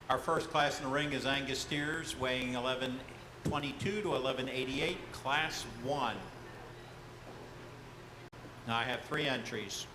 Our first class in the ring is Angus steers, weighing 1122 to 1188, Class 1. Now I have 3 entries.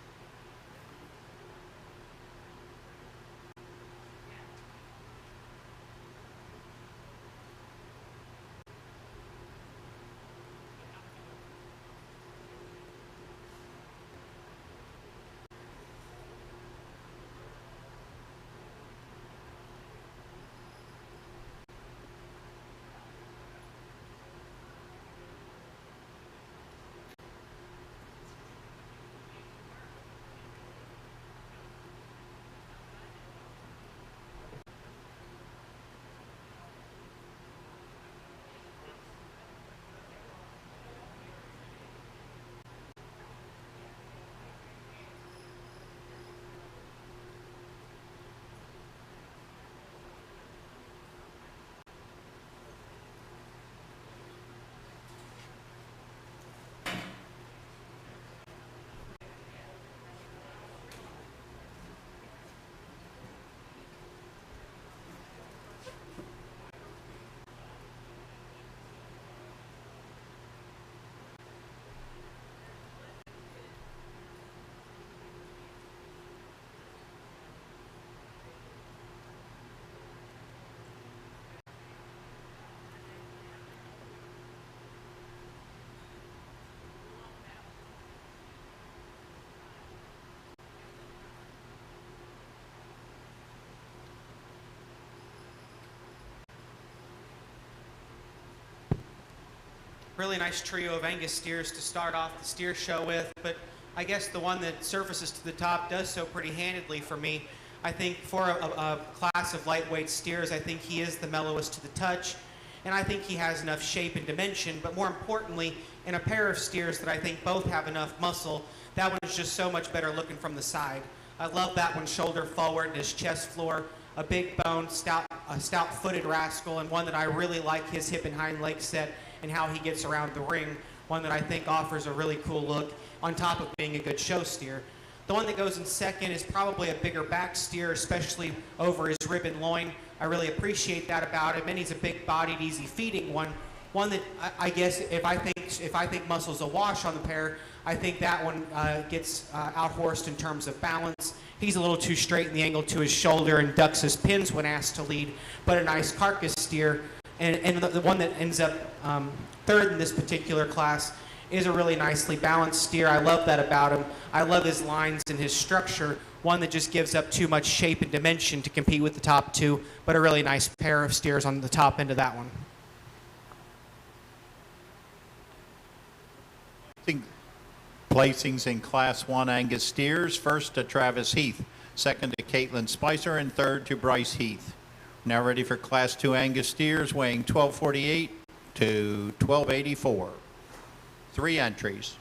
Really nice trio of Angus steers to start off the steer show with, but I guess the one that surfaces to the top does so pretty handedly for me. I think for a class of lightweight steers, I think he is the mellowest to the touch, and I think he has enough shape and dimension, but more importantly, in a pair of steers that I think both have enough muscle, that one is just so much better looking from the side. I love that one shoulder forward and his chest floor, a big boned, stout-footed rascal, and one that I really like his hip and hind leg set and how he gets around the ring, one that I think offers a really cool look on top of being a good show steer. The one that goes in second is probably a bigger back steer, especially over his rib and loin. I really appreciate that about him, and he's a big-bodied, easy-feeding one. One that I guess if I think muscle's a wash on the pair, I think that one gets outhorsed in terms of balance. He's a little too straight in the angle to his shoulder and ducks his pins when asked to lead, but a nice carcass steer. And the one that ends up third in this particular class is a really nicely balanced steer. I love that about him. I love his lines and his structure. One that just gives up too much shape and dimension to compete with the top two, but a really nice pair of steers on the top end of that one. Placings in Class 1 Angus steers, first to Travis Heath, second to Caitlin Spicer, and third to Bryce Heath. Now ready for Class 2 Angus steers, weighing 1248 to 1284. 3 entries.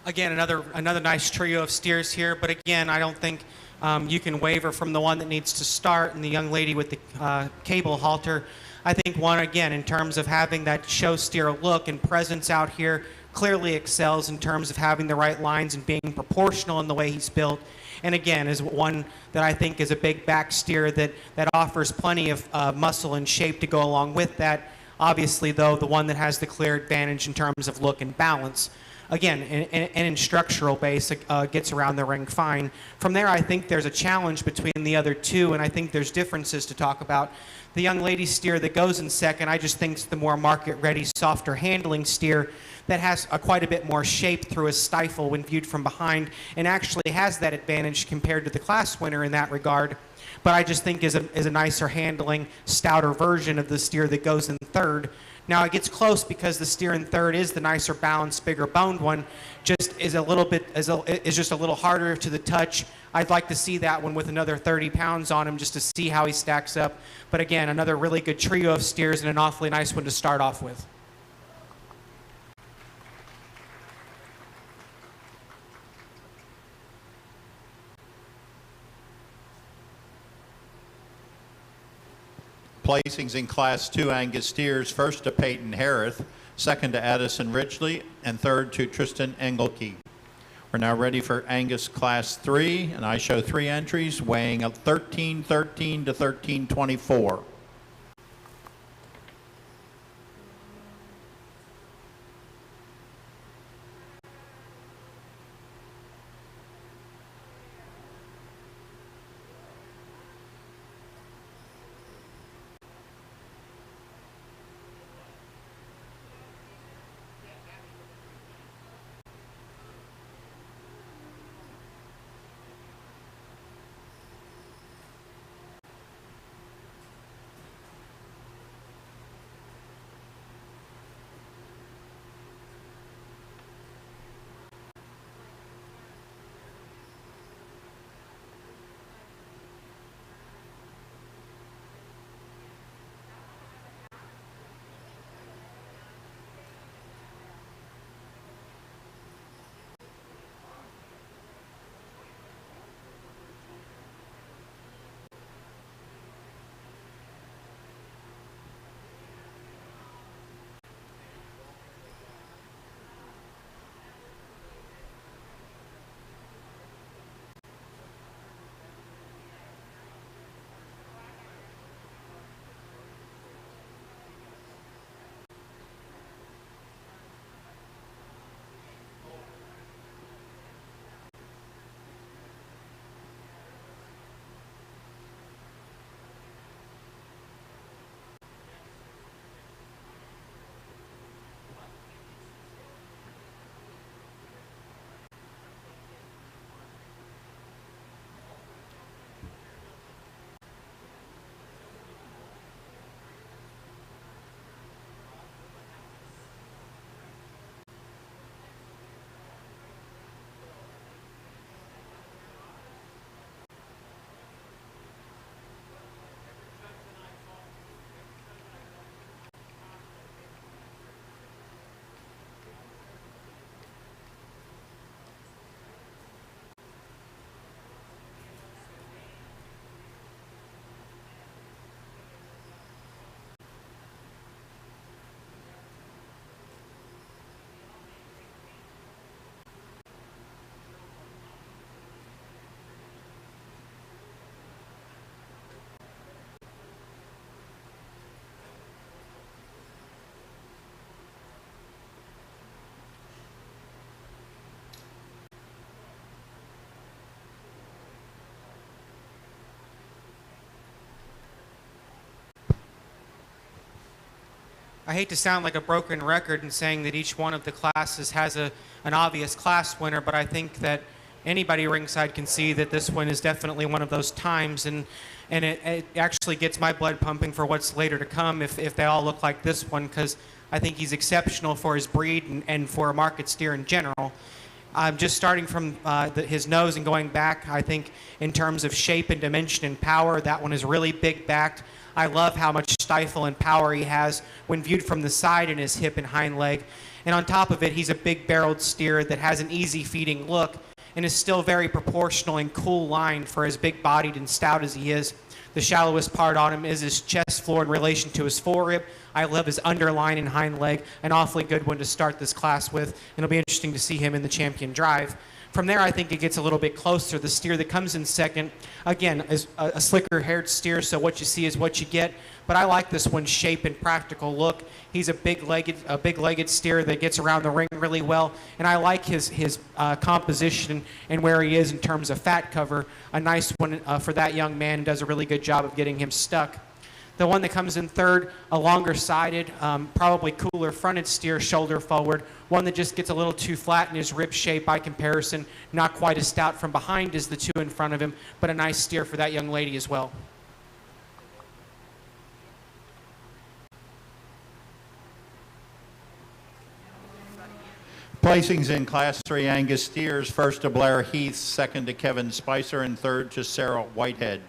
Again, another nice trio of steers here, but again, I don't think you can waver from the one that needs to start and the young lady with the cable halter. I think one, again, in terms of having that show steer look and presence out here, clearly excels in terms of having the right lines and being proportional in the way he's built. And again, is one that I think is a big back steer that offers plenty of muscle and shape to go along with that. Obviously, though, the one that has the clear advantage in terms of look and balance. Again, and in structural base, gets around the ring fine. From there, I think there's a challenge between the other two, and I think there's differences to talk about. The young lady steer that goes in second, I just think is the more market-ready, softer handling steer that has quite a bit more shape through a stifle when viewed from behind, and actually has that advantage compared to the class winner in that regard. But I just think is a nicer handling, stouter version of the steer that goes in third. Now it gets close because the steer in third is the nicer balanced, bigger boned one. Just is just a little harder to the touch. I'd like to see that one with another 30 pounds on him just to see how he stacks up. But again, another really good trio of steers and an awfully nice one to start off with. Placings in Class 2 Angus steers, first to Peyton Harrith, second to Addison Ridgely, and third to Tristan Engelke. We're now ready for Angus Class 3, and I show 3 entries weighing 1313 to 1324. I hate to sound like a broken record in saying that each one of the classes has an obvious class winner, but I think that anybody ringside can see that this one is definitely one of those times, and it actually gets my blood pumping for what's later to come if they all look like this one, because I think he's exceptional for his breed and for a market steer in general. Just starting from his nose and going back, I think in terms of shape and dimension and power, that one is really big backed. I love how much stifle and power he has when viewed from the side in his hip and hind leg. And on top of it, he's a big barreled steer that has an easy feeding look and is still very proportional and cool line for as big bodied and stout as he is. The shallowest part on him is his chest floor in relation to his forerib. I love his underline and hind leg, an awfully good one to start this class with. And it'll be interesting to see him in the champion drive. From there, I think it gets a little bit closer. The steer that comes in second, again, is a slicker-haired steer, so what you see is what you get. But I like this one's shape and practical look. He's a big-legged steer that gets around the ring really well, and I like his composition and where he is in terms of fat cover. A nice one for that young man, and does a really good job of getting him stuck. The one that comes in third, a longer-sided, probably cooler-fronted steer, shoulder forward. One that just gets a little too flat in his rib shape by comparison. Not quite as stout from behind as the two in front of him, but a nice steer for that young lady as well. Placings in Class 3 Angus steers, first to Blair Heath, second to Kevin Spicer, and third to Sarah Whitehead.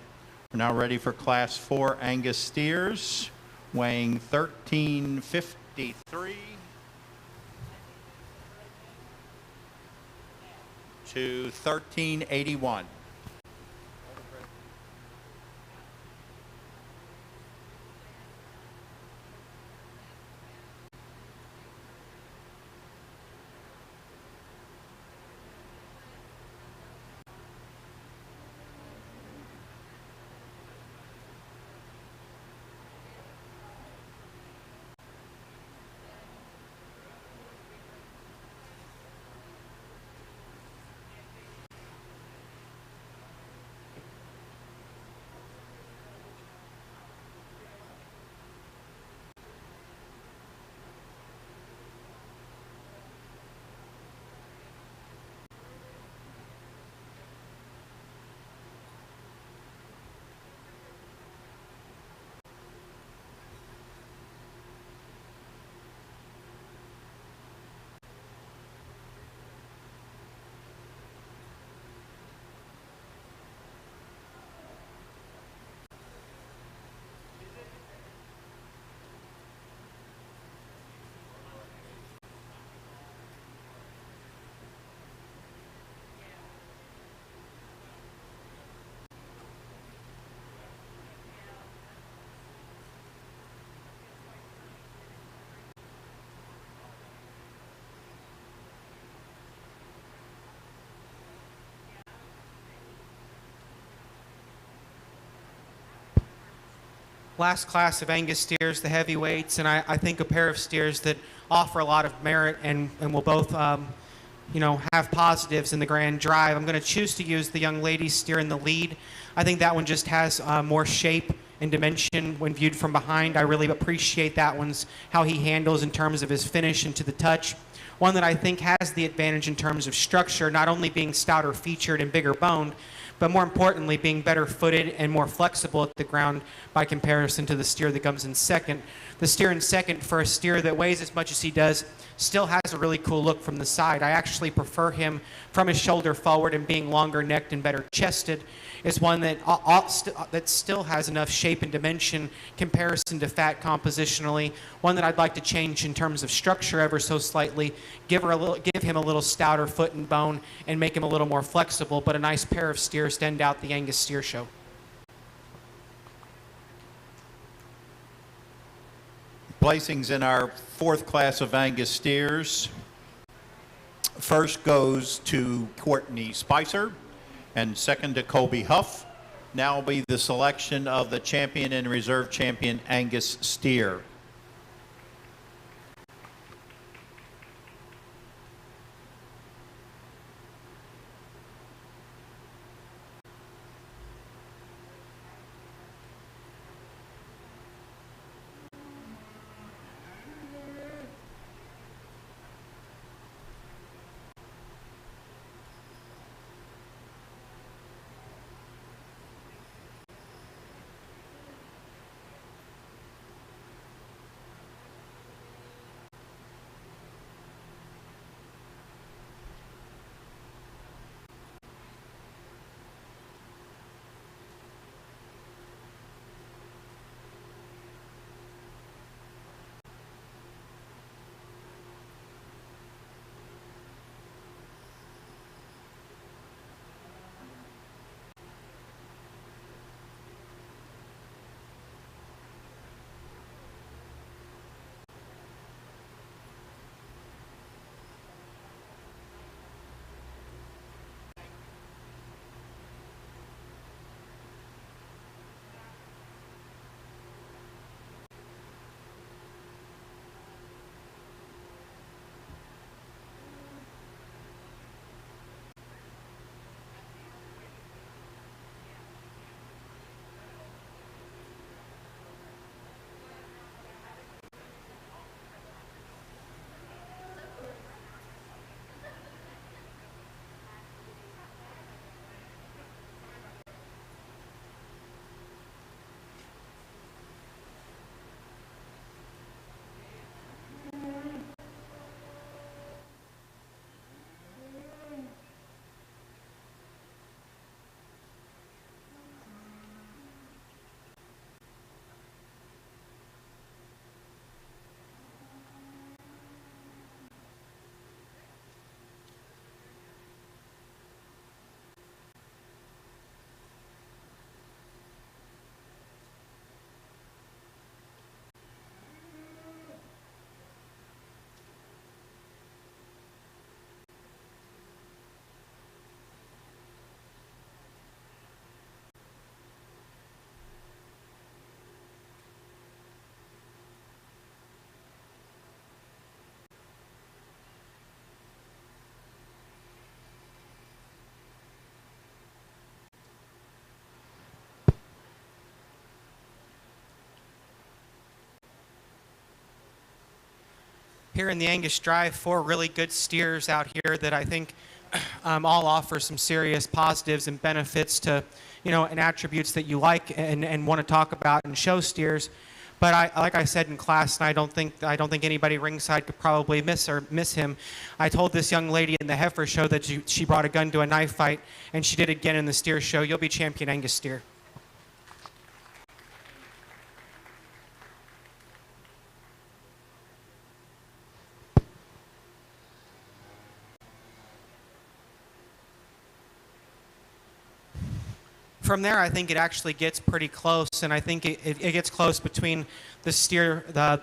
We're now ready for Class 4 Angus steers, weighing 1353 to 1381. Last class of Angus steers, the heavyweights, and I think a pair of steers that offer a lot of merit and will both have positives in the grand drive. I'm going to choose to use the young lady steer in the lead. I think that one just has more shape and dimension when viewed from behind. I really appreciate that one's how he handles in terms of his finish and to the touch. One that I think has the advantage in terms of structure, not only being stouter featured and bigger boned, but more importantly, being better footed and more flexible at the ground by comparison to the steer that comes in second. The steer in second, for a steer that weighs as much as he does, still has a really cool look from the side. I actually prefer him from his shoulder forward and being longer necked and better chested. Is one that still has enough shape and dimension comparison to fat compositionally. One that I'd like to change in terms of structure ever so slightly, give him a little stouter foot and bone and make him a little more flexible, but a nice pair of steers to end out the Angus Steer Show. Placings in our fourth class of Angus steers. First goes to Courtney Spicer, and second to Colby Huff. Now will be the selection of the champion and reserve champion Angus steer. Here in the Angus Drive, 4 really good steers out here that I think all offer some serious positives and benefits to, and attributes that you like and want to talk about and show steers. But like I said in class, and I don't think anybody ringside could probably miss him. I told this young lady in the heifer show that she brought a gun to a knife fight, and she did it again in the steer show. You'll be champion Angus steer. From there, I think it actually gets pretty close, and I think it gets close between the steer that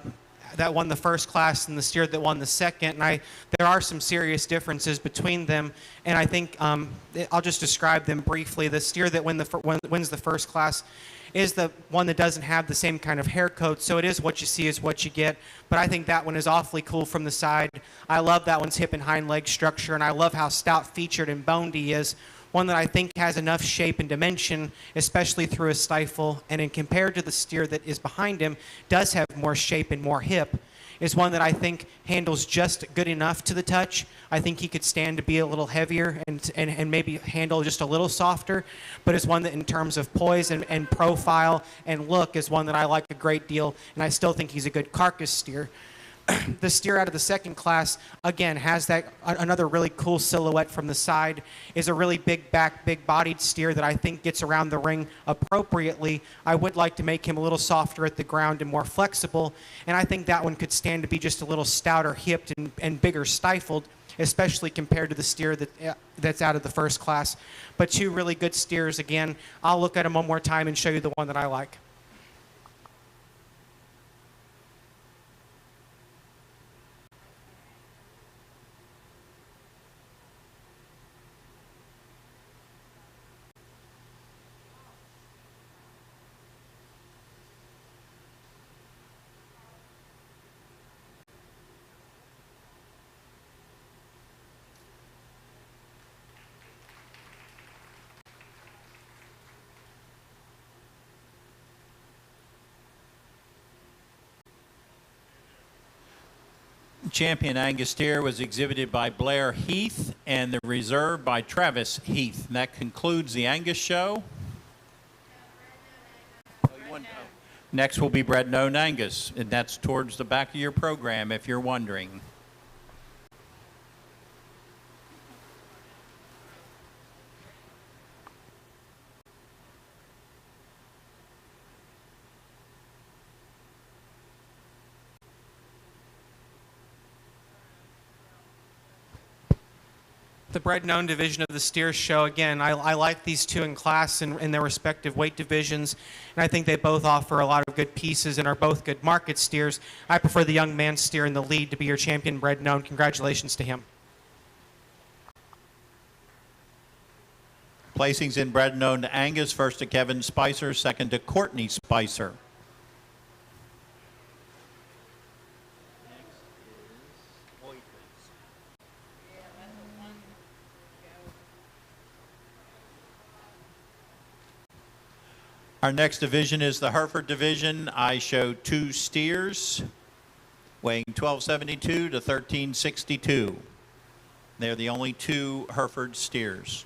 won the first class and the steer that won the second. And there are some serious differences between them, and I think I'll just describe them briefly. The steer that wins the first class is the one that doesn't have the same kind of hair coat, so it is what you see is what you get. But I think that one is awfully cool from the side. I love that one's hip and hind leg structure, and I love how stout featured and boned he is. One that I think has enough shape and dimension, especially through a stifle, and in compared to the steer that is behind him, does have more shape and more hip, is one that I think handles just good enough to the touch. I think he could stand to be a little heavier and maybe handle just a little softer, but is one that in terms of poise and profile and look is one that I like a great deal, and I still think he's a good carcass steer. The steer out of the second class, again, has another really cool silhouette from the side, is a really big back, big bodied steer that I think gets around the ring appropriately. I would like to make him a little softer at the ground and more flexible, and I think that one could stand to be just a little stouter hipped and bigger stifled, especially compared to the steer that's out of the first class. But 2 really good steers. Again, I'll look at them one more time and show you the one that I like. Champion Angus steer was exhibited by Blair Heath and the reserve by Travis Heath. And that concludes the Angus show. Next will be Bred Known Angus, and that's towards the back of your program if you're wondering. The bred known division of the steer show, again, I like these 2 in class in their respective weight divisions, and I think they both offer a lot of good pieces and are both good market steers. I prefer the young man steer in the lead to be your champion bred known. Congratulations to him. Placings in Bred Known to Angus, first to Kevin Spicer, second to Courtney Spicer. Our next division is the Hereford division. I show 2 steers weighing 1272 to 1362. They're the only 2 Hereford steers.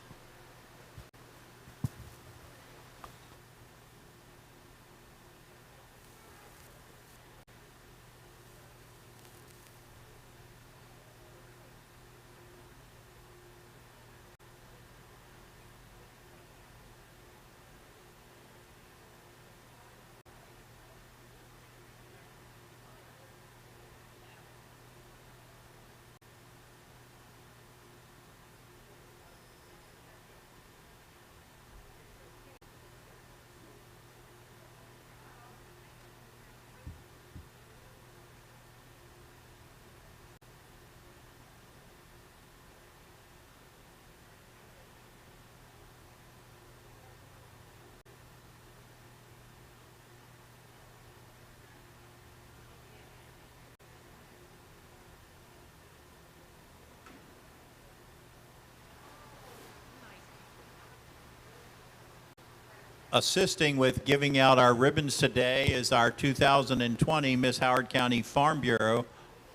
Assisting with giving out our ribbons today is our 2020 Miss Howard County Farm Bureau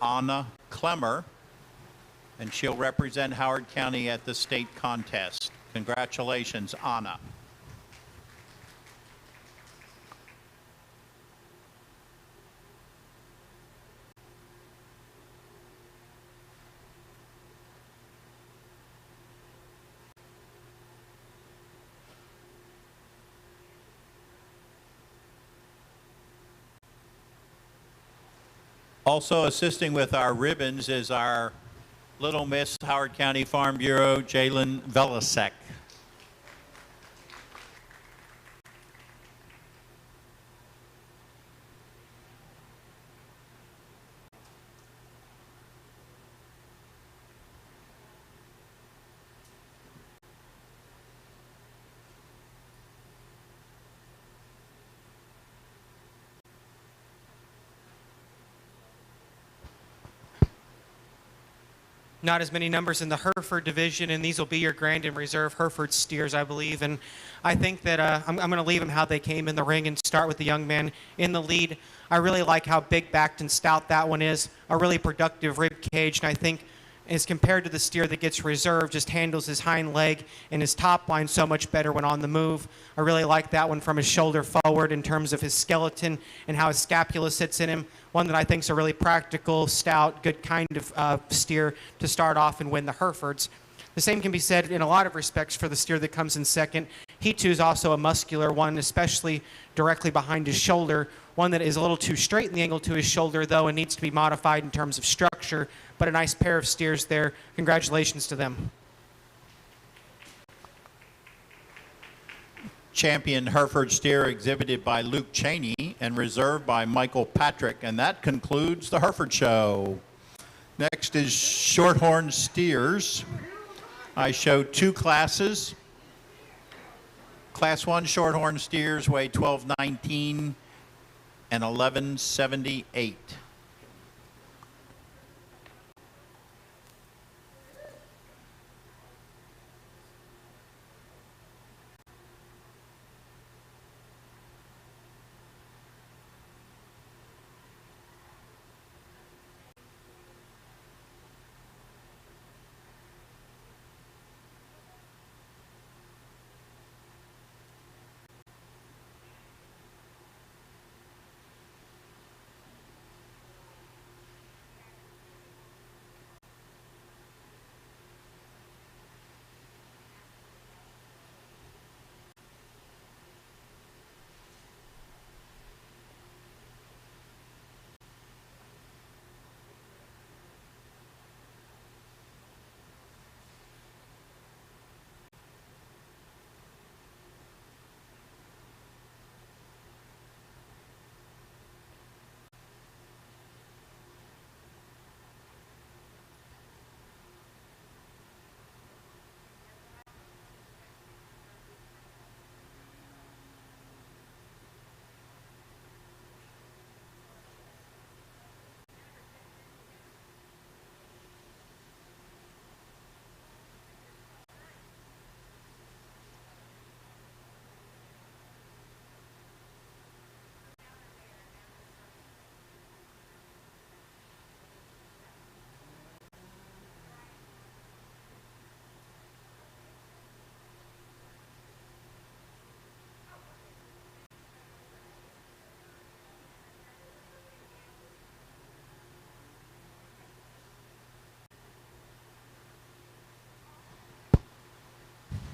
Anna Clemmer, and she'll represent Howard County at the state contest. Congratulations, Anna. Also assisting with our ribbons is our Little Miss Howard County Farm Bureau, Jalen Velasek. Not as many numbers in the Hereford division, and these will be your Grand and Reserve Hereford steers, I believe. And I think that I'm going to leave them how they came in the ring and start with the young man in the lead. I really like how big-backed and stout that one is, a really productive rib cage, and I think as compared to the steer that gets reserved, just handles his hind leg and his top line so much better when on the move. I really like that one from his shoulder forward in terms of his skeleton and how his scapula sits in him. One that I think is a really practical, stout, good kind of steer to start off and win the Herefords. The same can be said in a lot of respects for the steer that comes in second. He too is also a muscular one, especially directly behind his shoulder. One that is a little too straight in the angle to his shoulder, though, and needs to be modified in terms of structure. But a nice pair of steers there. Congratulations to them. Champion Hereford steer exhibited by Luke Cheney and reserved by Michael Patrick. And that concludes the Hereford show. Next is Shorthorn steers. I show two classes. Class 1 Shorthorn steers weigh 1219 and 1178.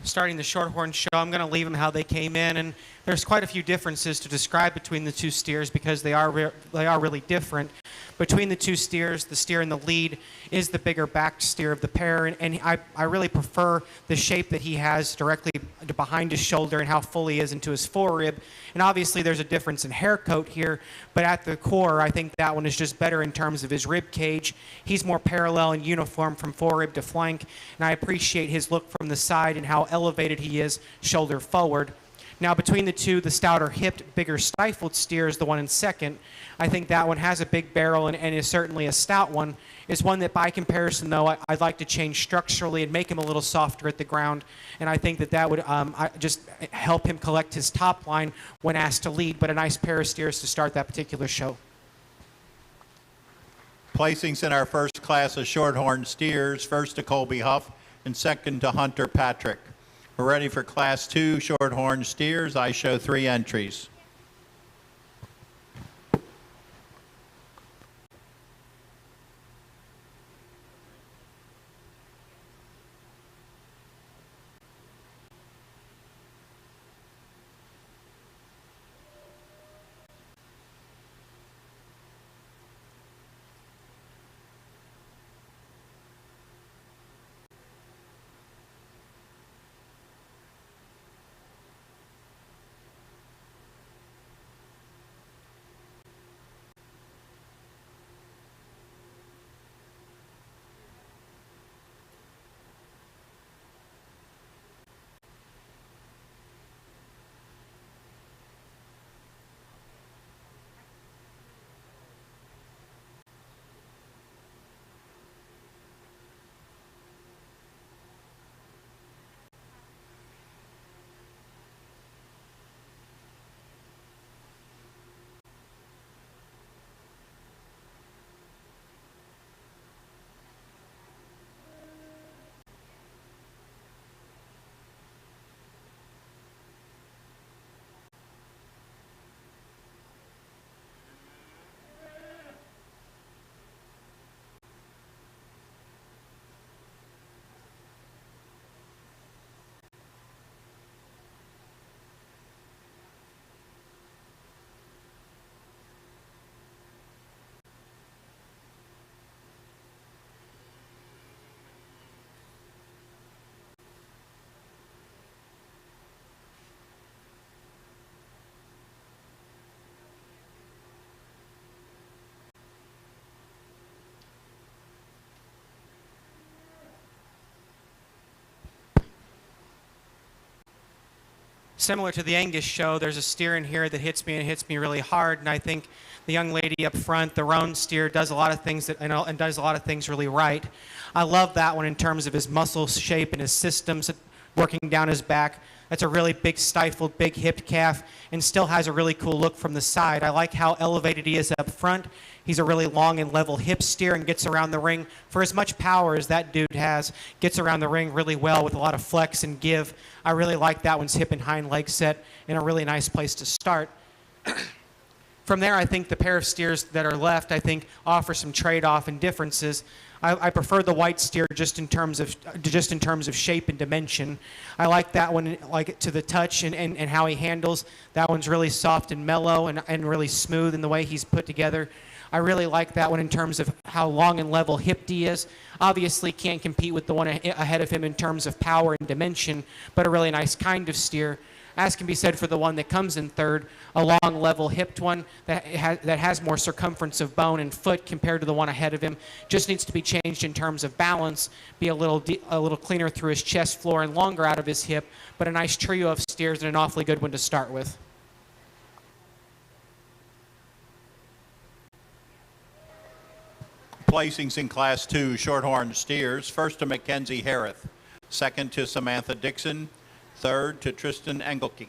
Starting the Shorthorn show, I'm going to leave them how they came in, and there's quite a few differences to describe between the two steers because they are really different. Between the two steers, the steer in the lead is the bigger backed steer of the pair, and I really prefer the shape that he has directly behind his shoulder and how full he is into his forerib. And obviously there's a difference in hair coat here, but at the core, I think that one is just better in terms of his rib cage. He's more parallel and uniform from forerib to flank, and I appreciate his look from the side and how elevated he is shoulder forward. Now, between the two, the stouter hipped, bigger stifled steer is the one in second. I think that one has a big barrel and is certainly a stout one. Is one that, by comparison, though, I'd like to change structurally and make him a little softer at the ground. And I think that would just help him collect his top line when asked to lead. But a nice pair of steers to start that particular show. Placings in our first class of shorthorn steers, first to Colby Huff and second to Hunter Patrick. We're ready for Class 2 shorthorn steers. I show 3 entries. Similar to the Angus show, there's a steer in here that hits me and hits me really hard, and I think the young lady up front, the roan steer, does a lot of things and does a lot of things really right. I love that one in terms of his muscle shape and his systems working down his back. That's a really big stifled, big hipped calf, and still has a really cool look from the side. I like how elevated he is up front. He's a really long and level hip steer and gets around the ring for as much power as that dude has. Gets around the ring really well with a lot of flex and give. I really like that one's hip and hind leg set in a really nice place to start. From there, I think the pair of steers that are left, I think, offer some trade-off and differences. I prefer the white steer just in terms of shape and dimension. I like that one, like it to the touch and how he handles. That one's really soft and mellow and really smooth in the way he's put together. I really like that one in terms of how long and level hipped he is. Obviously can't compete with the one ahead of him in terms of power and dimension, but a really nice kind of steer. As can be said for the one that comes in third, a long, level, hipped one that has more circumference of bone and foot compared to the one ahead of him. Just needs to be changed in terms of balance, be a little cleaner through his chest floor and longer out of his hip, but a nice trio of steers and an awfully good one to start with. Placings in Class 2 shorthorn steers, first to Mackenzie Harrith, second to Samantha Dixon, third to Tristan Engelke.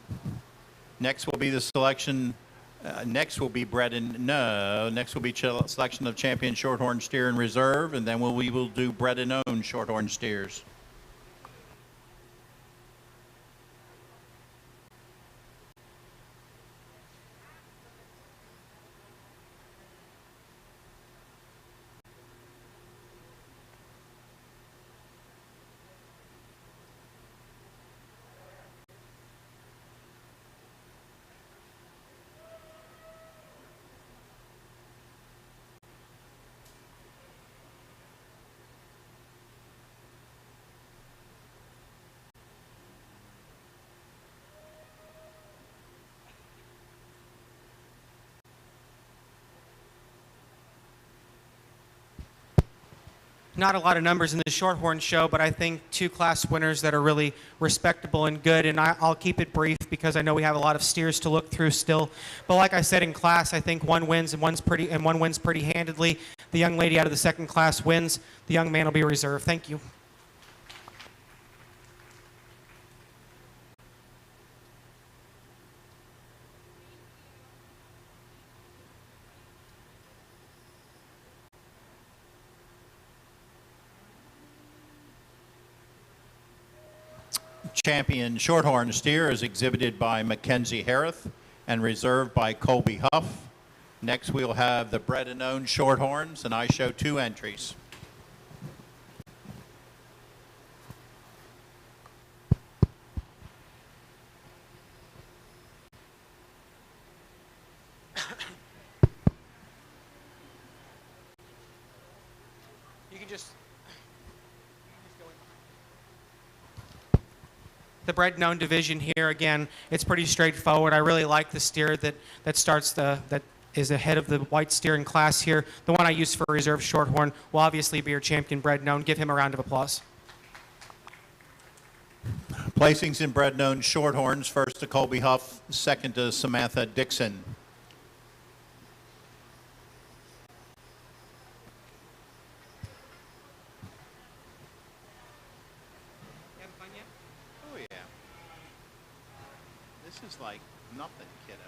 Next will be the selection, next will be selection of champion shorthorn steer in reserve, and then we will do bred and owned shorthorn steers. Not a lot of numbers in the Shorthorn show, but I think 2 class winners that are really respectable and good, and I'll keep it brief because I know we have a lot of steers to look through still. But like I said in class, I think one wins and one wins pretty handedly. The young lady out of the second class wins. The young man will be reserved. Thank you. Champion Shorthorn steer is exhibited by Mackenzie Harrith and reserved by Colby Huff. Next, we'll have the bred and owned Shorthorns, and I show 2 entries. You can just go in. The bred and owned division here, again, it's pretty straightforward. I really like the steer that is ahead of the white steer in class here. The one I use for reserve Shorthorn will obviously be your champion bred and owned. Give him a round of applause. Placings in bred and owned Shorthorns, first to Colby Huff, second to Samantha Dixon. Oh yeah. This is like nothing, kiddo.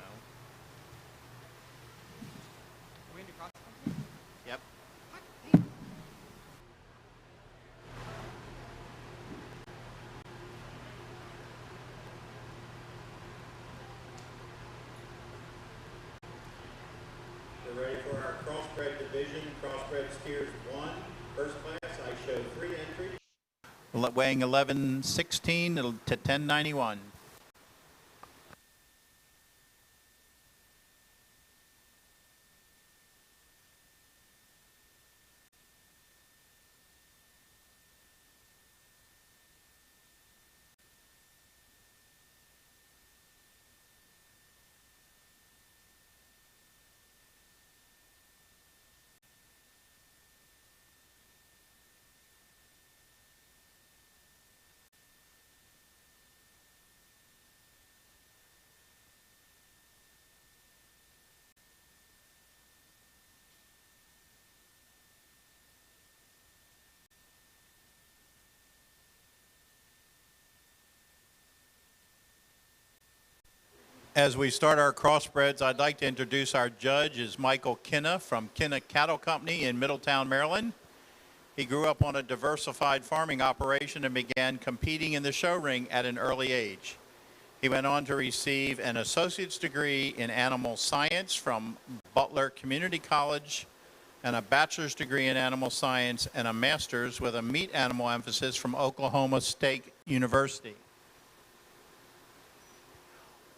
Yep. We're ready for our crossbred division. Crossbred steers 1. First class, I show 3 entries. Weighing 1116 to 1091. As we start our crossbreds, I'd like to introduce our judge is Michael Kinna from Kinna Cattle Company in Middletown, Maryland. He grew up on a diversified farming operation and began competing in the show ring at an early age. He went on to receive an associate's degree in animal science from Butler Community College and a bachelor's degree in animal science and a master's with a meat animal emphasis from Oklahoma State University.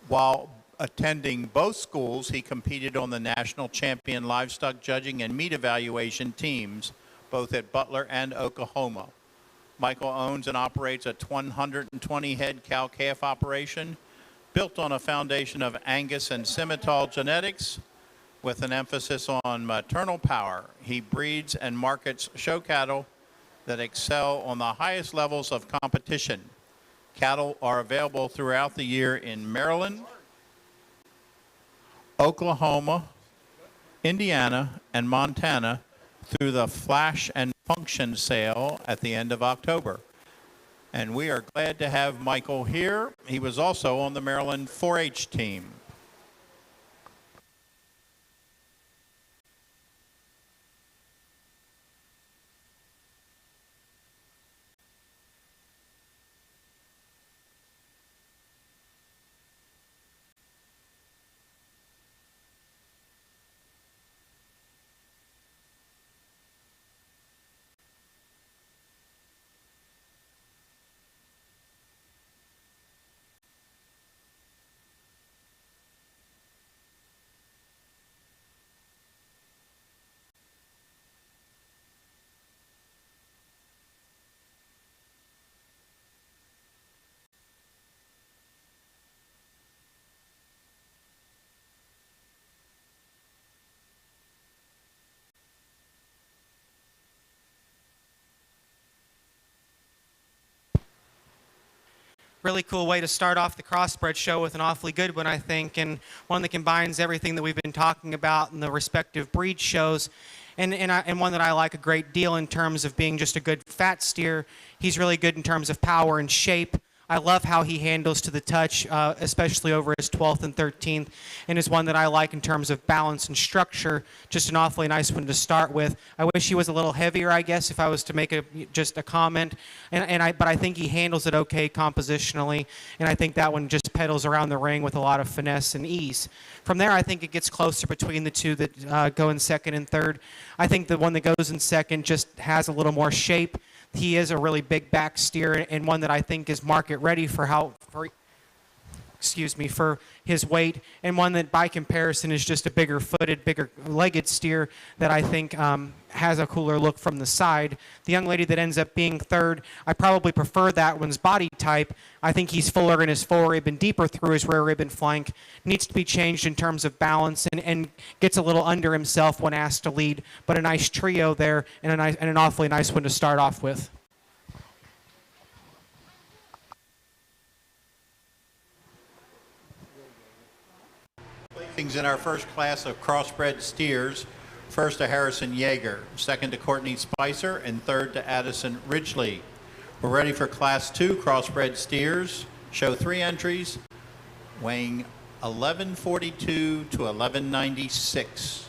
While attending both schools, he competed on the national champion livestock judging and meat evaluation teams, both at Butler and Oklahoma. Michael owns and operates a 120 head cow-calf operation built on a foundation of Angus and Simmental genetics with an emphasis on maternal power. He breeds and markets show cattle that excel on the highest levels of competition. Cattle are available throughout the year in Maryland, Oklahoma, Indiana, and Montana through the Flash and Function sale at the end of October. And we are glad to have Michael here. He was also on the Maryland 4-H team. Really cool way to start off the crossbred show with an awfully good one, I think, and one that combines everything that we've been talking about in the respective breed shows, and one that I like a great deal in terms of being just a good fat steer. He's really good in terms of power and shape. I love how he handles to the touch, especially over his 12th and 13th, and is one that I like in terms of balance and structure. Just an awfully nice one to start with. I wish he was a little heavier, I guess, if I was to make just a comment. But I think he handles it okay compositionally, and I think that one just pedals around the ring with a lot of finesse and ease. From there, I think it gets closer between the two that go in second and third. I think the one that goes in second just has a little more shape. He is a really big back steer and one that I think is market ready for his weight, and one that by comparison is just a bigger footed, bigger legged steer that I think has a cooler look from the side. The young lady that ends up being third, I probably prefer that one's body type. I think he's fuller in his forerib and deeper through his rear rib and flank. Needs to be changed in terms of balance and gets a little under himself when asked to lead, but a nice trio there and an awfully nice one to start off with. Things in our first class of crossbred steers. First to Harrison Yeager, second to Courtney Spicer, and third to Addison Ridgely. We're ready for Class 2 crossbred steers. Show 3 entries, weighing 1142 to 1196.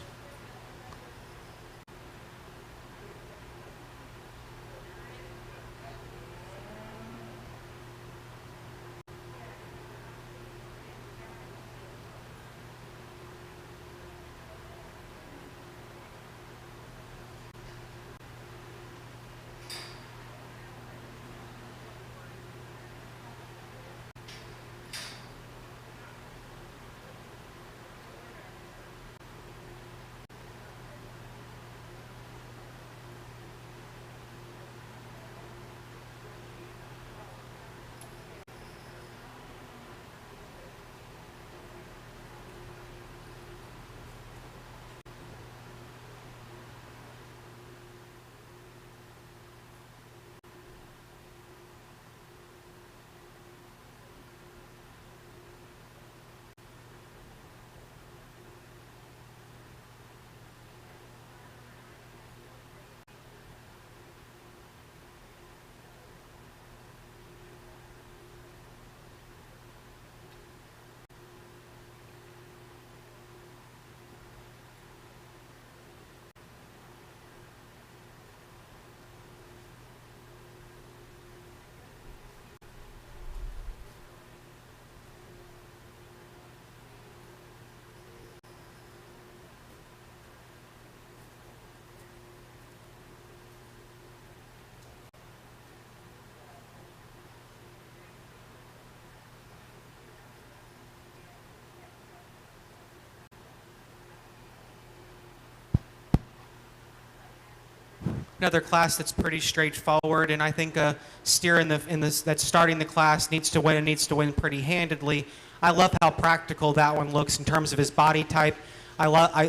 Another class that's pretty straightforward, and I think a steer that's starting the class needs to win and needs to win pretty handedly. I love how practical that one looks in terms of his body type.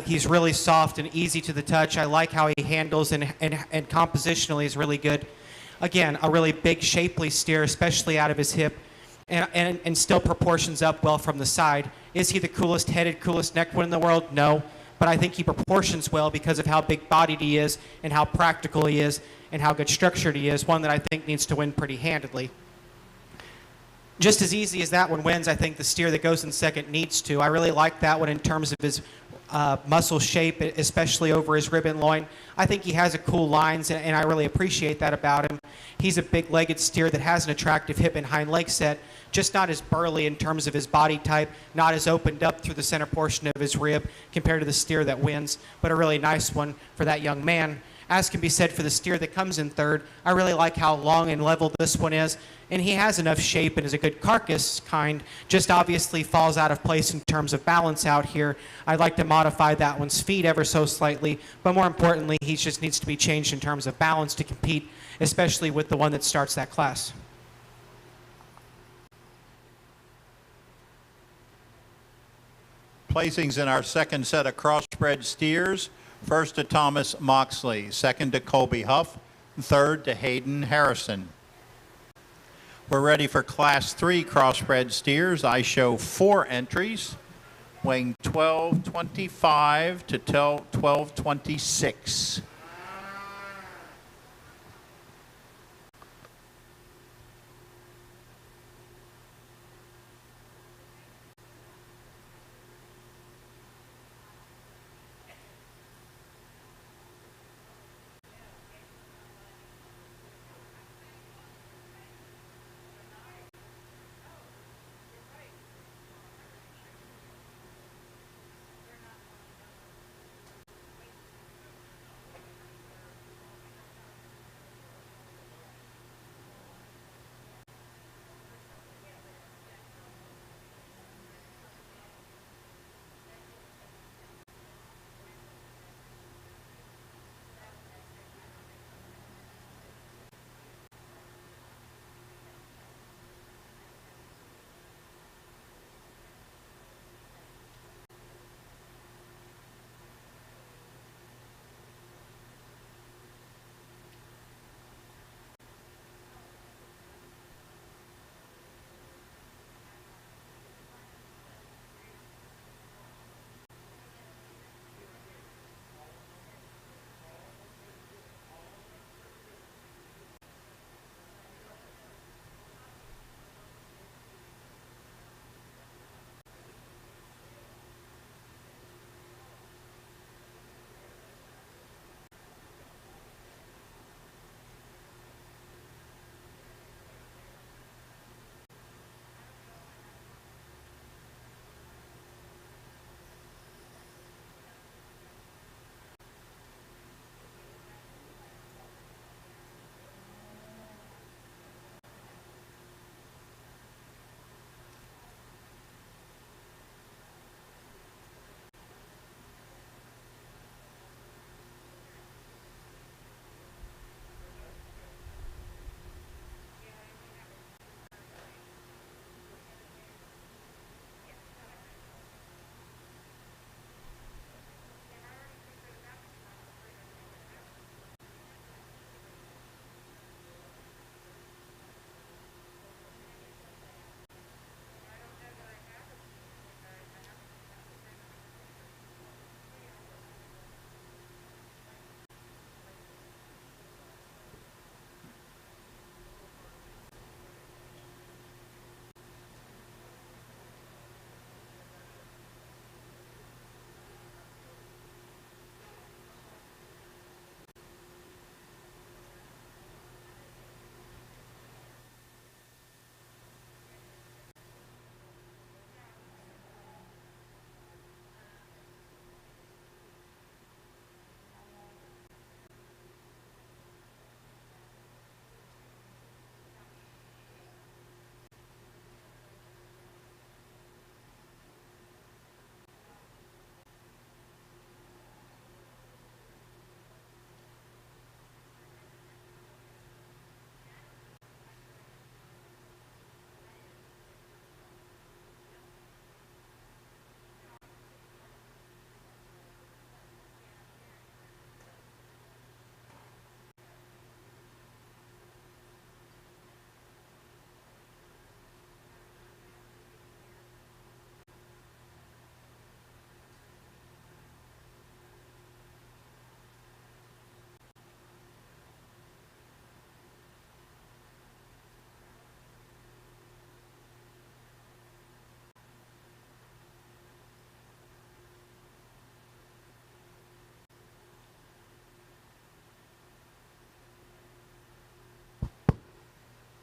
He's really soft and easy to the touch. I like how he handles and compositionally is really good. Again, a really big, shapely steer, especially out of his hip, and still proportions up well from the side. Is he the coolest headed, coolest necked one in the world? No. But I think he proportions well because of how big-bodied he is and how practical he is and how good structured he is, one that I think needs to win pretty handedly. Just as easy as that one wins, I think the steer that goes in second needs to. I really like that one in terms of his muscle shape, especially over his rib and loin. I think he has a cool lines, and I really appreciate that about him. He's a big-legged steer that has an attractive hip and hind leg set, just not as burly in terms of his body type, not as opened up through the center portion of his rib compared to the steer that wins, but a really nice one for that young man. As can be said for the steer that comes in third, I really like how long and level this one is, and he has enough shape and is a good carcass kind, just obviously falls out of place in terms of balance out here. I'd like to modify that one's feet ever so slightly, but more importantly, he just needs to be changed in terms of balance to compete, especially with the one that starts that class. Placings in our second set of crossbred steers. First to Thomas Moxley, second to Colby Huff, third to Hayden Harrison. We're ready for Class 3 crossbred steers. I show 4 entries, weighing 1225 to 1226.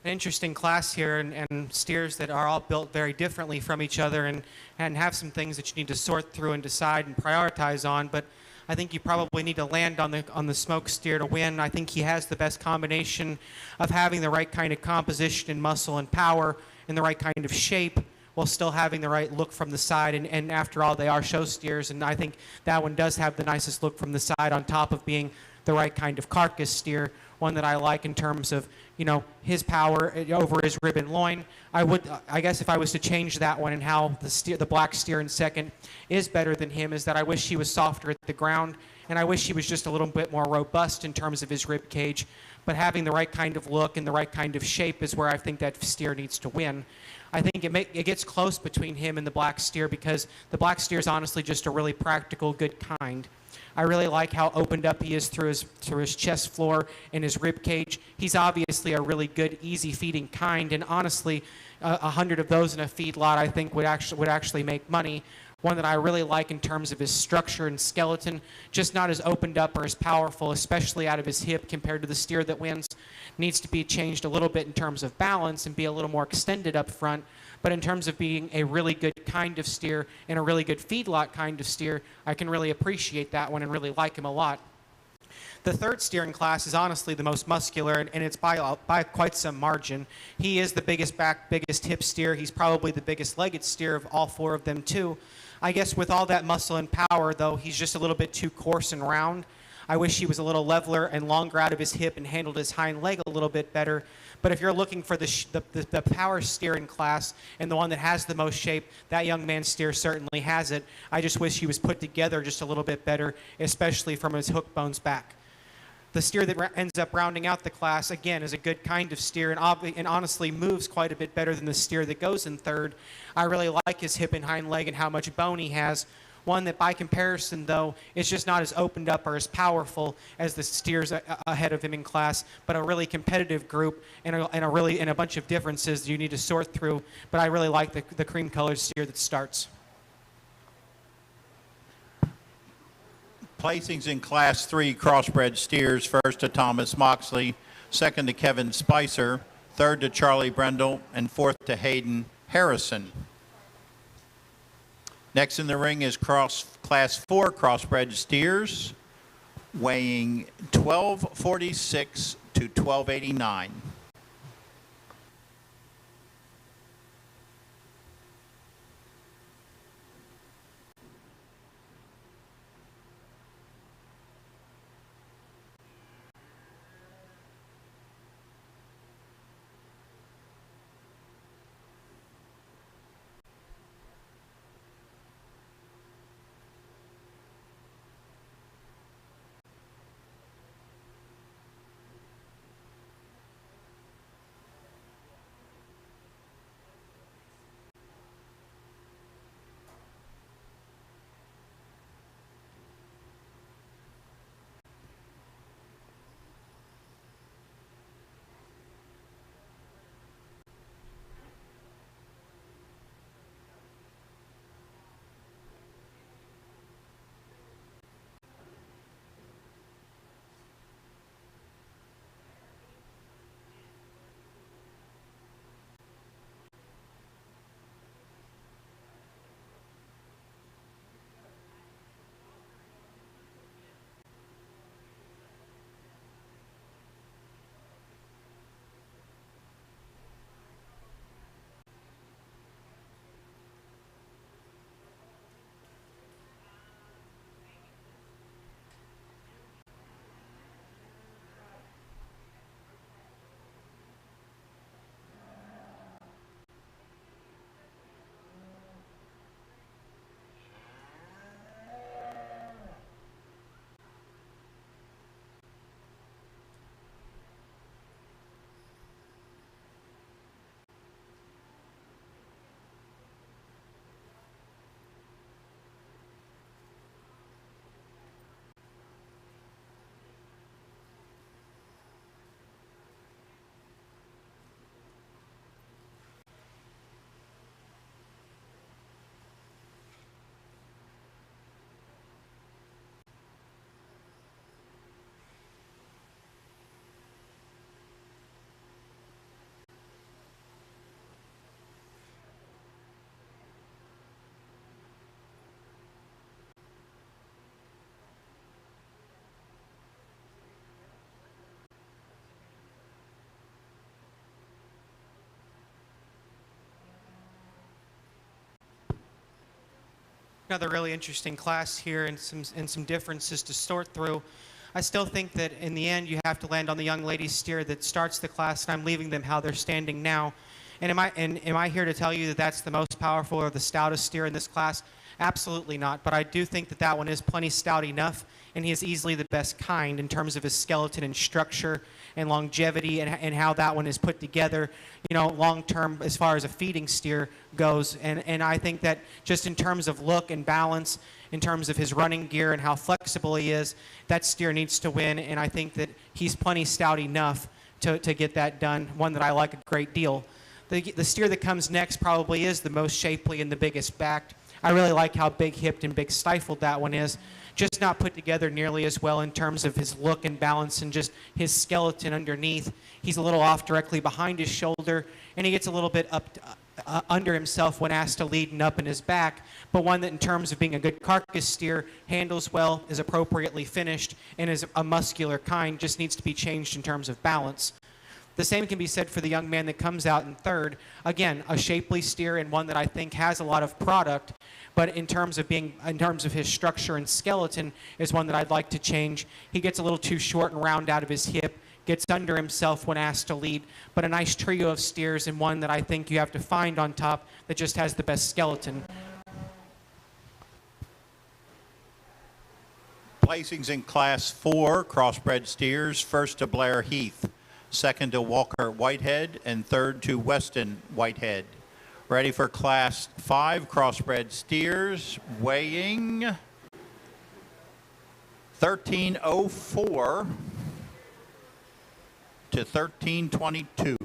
An interesting class here, and steers that are all built very differently from each other, and have some things that you need to sort through and decide and prioritize on. But I think you probably need to land on the smoke steer to win. I think he has the best combination of having the right kind of composition and muscle and power and the right kind of shape while still having the right look from the side. And after all, they are show steers, and I think that one does have the nicest look from the side on top of being the right kind of carcass steer, one that I like in terms of, you know, his power over his rib and loin. I guess if I was to change that one and how the black steer in second is better than him, is that I wish he was softer at the ground, and I wish he was just a little bit more robust in terms of his rib cage. But having the right kind of look and the right kind of shape is where I think that steer needs to win. I think it gets close between him and the black steer, because the black steer is honestly just a really practical, good kind. I really like how opened up he is through his chest floor and his rib cage. He's obviously a really good, easy feeding kind, and honestly, 100 of those in a feedlot I think would actually make money. One that I really like in terms of his structure and skeleton, just not as opened up or as powerful, especially out of his hip compared to the steer that wins. Needs to be changed a little bit in terms of balance and be a little more extended up front. But in terms of being a really good kind of steer and a really good feedlot kind of steer, I can really appreciate that one and really like him a lot. The third steering class is honestly the most muscular, and it's by quite some margin. He is the biggest back, biggest hip steer. He's probably the biggest legged steer of all four of them too. I guess with all that muscle and power, though, he's just a little bit too coarse and round. I wish he was a little leveler and longer out of his hip and handled his hind leg a little bit better. But if you're looking for the power steering class and the one that has the most shape, that young man's steer certainly has it. I just wish he was put together just a little bit better, especially from his hook bones back. The steer that ends up rounding out the class, again, is a good kind of steer and honestly moves quite a bit better than the steer that goes in third. I really like his hip and hind leg and how much bone he has. One that by comparison, though, is just not as opened up or as powerful as the steers ahead of him in class, but a really competitive group and a bunch of differences you need to sort through. But I really like the cream-colored steer that starts. Placings in Class 3 crossbred steers: first to Thomas Moxley, second to Kevin Spicer, third to Charlie Brendel, and fourth to Hayden Harrison. Next in the ring is Class 4 crossbred steers, weighing 1246 to 1289. another really interesting class here and some differences to sort through. I still think that in the end you have to land on the young lady steer that starts the class, and I'm leaving them how they're standing now. And am I here to tell you that that's the most powerful or the stoutest steer in this class? Absolutely not. But I do think that that one is plenty stout enough, and he is easily the best kind in terms of his skeleton and structure and longevity and how that one is put together, you know, long term as far as a feeding steer goes. And I think that just in terms of look and balance, in terms of his running gear and how flexible he is, that steer needs to win. And I think that he's plenty stout enough to get that done, one that I like a great deal. The steer that comes next probably is the most shapely and the biggest backed. I really like how big-hipped and big-stifled that one is. Just not put together nearly as well in terms of his look and balance and just his skeleton underneath. He's a little off directly behind his shoulder, and he gets a little bit up under himself when asked to lead and up in his back, but one that in terms of being a good carcass steer handles well, is appropriately finished, and is a muscular kind, just needs to be changed in terms of balance. The same can be said for the young man that comes out in third. Again, a shapely steer and one that I think has a lot of product, but in terms of his structure and skeleton is one that I'd like to change. He gets a little too short and round out of his hip, gets under himself when asked to lead, but a nice trio of steers and one that I think you have to find on top that just has the best skeleton. Placings in Class 4, crossbred steers, first to Blair Heath, second to Walker Whitehead, and third to Weston Whitehead. Ready for Class 5, crossbred steers, weighing 1304 to 1322.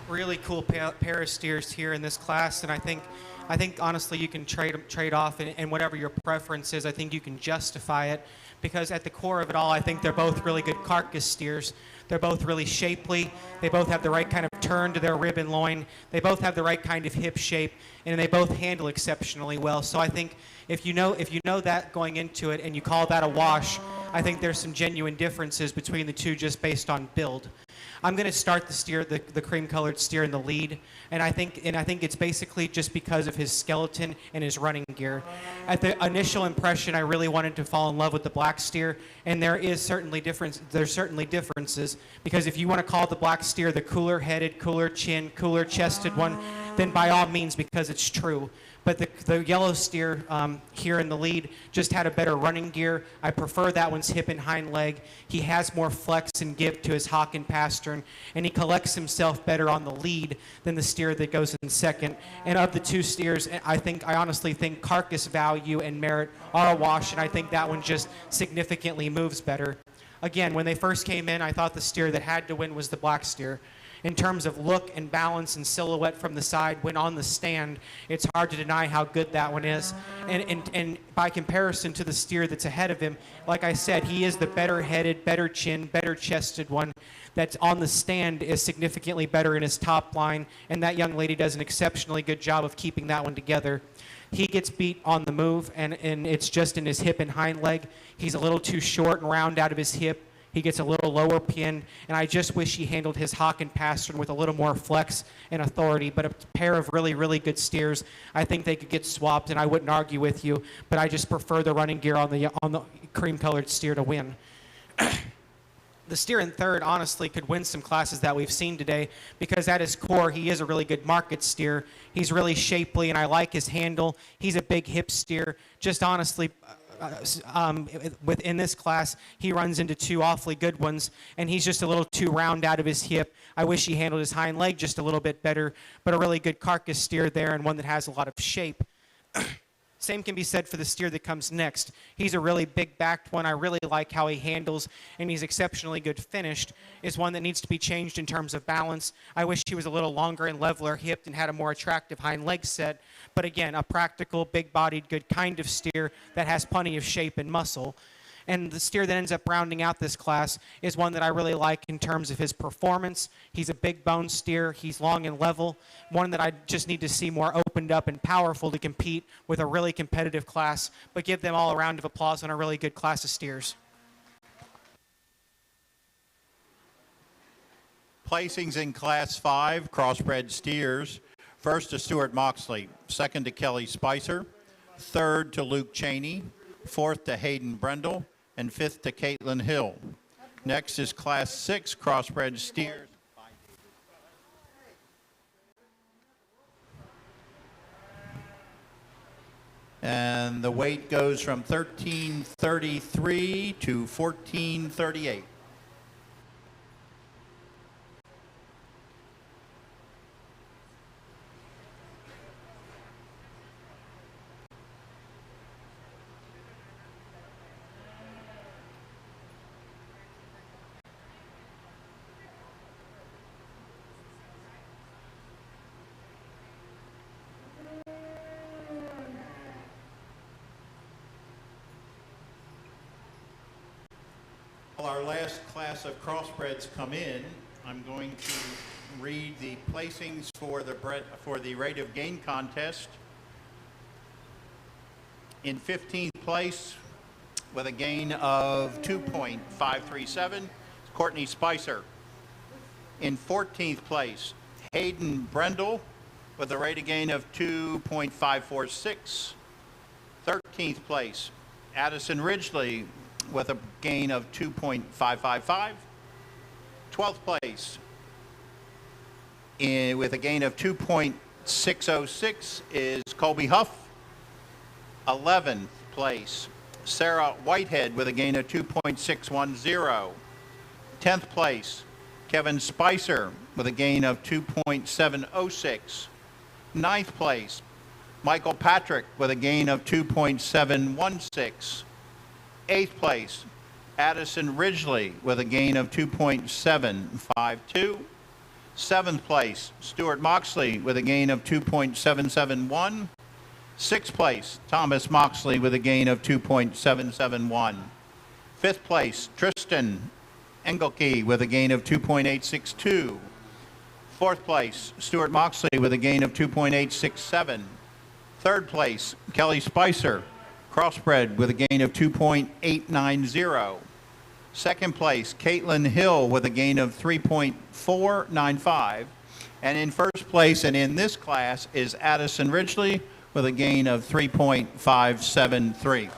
really cool pair of steers here in this class, and I think honestly you can trade off, and whatever your preference is, I think you can justify it, because at the core of it all, I think they're both really good carcass steers. They're both really shapely. They both have the right kind of turn to their rib and loin. They both have the right kind of hip shape, and they both handle exceptionally well. So I think if you know that going into it, and you call that a wash, I think there's some genuine differences between the two just based on build. I'm going to start the steer, the cream-colored steer in the lead, and I think it's basically just because of his skeleton and his running gear. At the initial impression, I really wanted to fall in love with the black steer, and there's certainly differences, because if you want to call the black steer the cooler-headed, cooler-chin, cooler-chested one, then by all means, because it's true. But the yellow steer here in the lead just had a better running gear. I prefer that one's hip and hind leg. He has more flex and give to his hock and pastern, and he collects himself better on the lead than the steer that goes in second. And of the two steers, I honestly think carcass value and merit are a wash, and I think that one just significantly moves better. Again, when they first came in, I thought the steer that had to win was the black steer. In terms of look and balance and silhouette from the side, when on the stand, it's hard to deny how good that one is. And by comparison to the steer that's ahead of him, like I said, he is the better-headed, better chin, better-chested one that's on the stand is significantly better in his top line, and that young lady does an exceptionally good job of keeping that one together. He gets beat on the move, and it's just in his hip and hind leg. He's a little too short and round out of his hip. He gets a little lower pinned, and I just wish he handled his hock and pastern with a little more flex and authority. But a pair of really, really good steers, I think they could get swapped, and I wouldn't argue with you, but I just prefer the running gear on the cream-colored steer to win. The steer in third, honestly, could win some classes that we've seen today, because at his core, he is a really good market steer. He's really shapely, and I like his handle. He's a big hip steer. Just honestly, within this class, he runs into two awfully good ones, and he's just a little too round out of his hip. I wish he handled his hind leg just a little bit better, but a really good carcass steer there, and one that has a lot of shape. Same can be said for the steer that comes next. He's a really big-backed one. I really like how he handles, and he's exceptionally good finished. Is one that needs to be changed in terms of balance. I wish he was a little longer and leveler hipped and had a more attractive hind leg set. But again, a practical, big-bodied, good kind of steer that has plenty of shape and muscle. And the steer that ends up rounding out this class is one that I really like in terms of his performance. He's a big bone steer. He's long and level. One that I just need to see more opened up and powerful to compete with a really competitive class. But give them all a round of applause on a really good class of steers. Placings in Class 5, crossbred steers. First to Stuart Moxley, second to Kelly Spicer, third to Luke Cheney, fourth to Hayden Brendel, and fifth to Caitlin Hill. Next is Class 6 crossbred steers. And the weight goes from 1333 to 1438. Our last class of crossbreds come in. I'm going to read the placings for the rate of gain contest. In 15th place, with a gain of 2.537, Courtney Spicer. In 14th place, Hayden Brendel, with a rate of gain of 2.546. 13th place, Addison Ridgely, with a gain of 2.555. 12th place, with a gain of 2.606 is Colby Huff. 11th place, Sarah Whitehead, with a gain of 2.610. 10th place, Kevin Spicer, with a gain of 2.706. 9th place, Michael Patrick, with a gain of 2.716. 8th place, Addison Ridgely, with a gain of 2.752. Seventh place, Stuart Moxley with a gain of 2.771. Sixth place, Thomas Moxley with a gain of 2.771. Fifth place, Tristan Engelke with a gain of 2.862. Fourth place, Stuart Moxley with a gain of 2.867. Third place, Kelly Spicer, crossbred with a gain of 2.890. Second place, Caitlin Hill with a gain of 3.495. And in first place and in this class is Addison Ridgely with a gain of 3.573.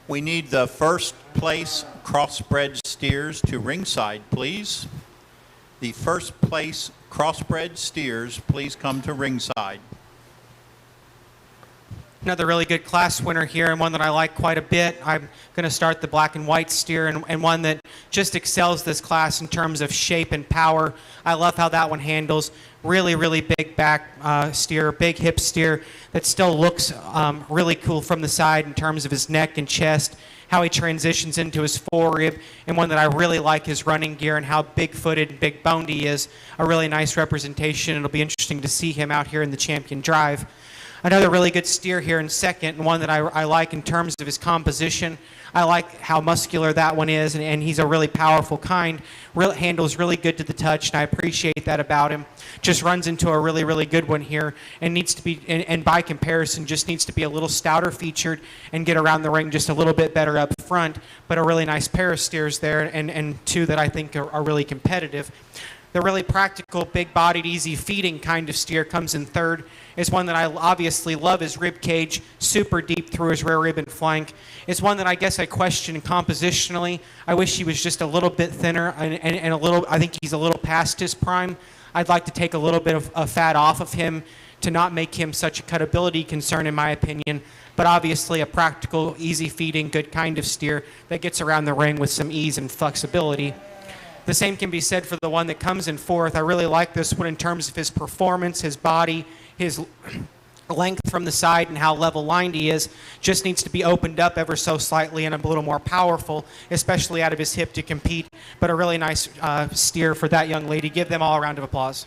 We need the first place crossbred steers to ringside, please. The first place crossbred steers, please come to ringside. Another really good class winner here, and one that I like quite a bit. I'm going to start the black and white steer, and one that just excels this class in terms of shape and power. I love how that one handles. Really, really big back steer, big hip steer that still looks really cool from the side in terms of his neck and chest, how he transitions into his forerib, and one that I really like his running gear and how big-footed and big-boned he is. A really nice representation. It'll be interesting to see him out here in the Champion Drive. Another really good steer here in second, and one that I like in terms of his composition. I like how muscular that one is, and he's a really powerful kind. Handles really good to the touch, and I appreciate that about him. Just runs into a really, really good one here, and needs to be, and by comparison, just needs to be a little stouter featured and get around the ring just a little bit better up front. But a really nice pair of steers there, and two that I think are really competitive. The really practical, big-bodied, easy feeding kind of steer comes in third. It's one that I obviously love his rib cage, super deep through his rear rib and flank. It's one that I guess I question compositionally. I wish he was just a little bit thinner and a little, I think he's a little past his prime. I'd like to take a little bit of fat off of him to not make him such a cutability concern in my opinion. But obviously a practical, easy feeding, good kind of steer that gets around the ring with some ease and flexibility. The same can be said for the one that comes in fourth. I really like this one in terms of his performance, his body, his length from the side, and how level lined he is. Just needs to be opened up ever so slightly and a little more powerful, especially out of his hip to compete. But a really nice steer for that young lady. Give them all a round of applause.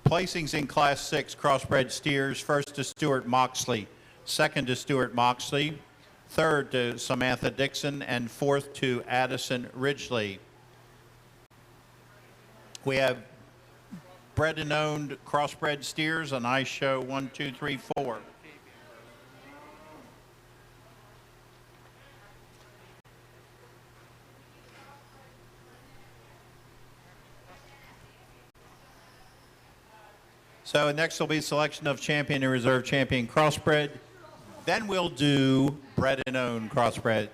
Placings in Class 6 crossbred steers, first to Stuart Moxley, second to Stuart Moxley, third to Samantha Dixon, and fourth to Addison Ridgely. We have bred and owned crossbred steers, and I show 1, 2, 3, 4. So next will be selection of champion and reserve champion crossbred. Then we'll do bred and owned crossbred.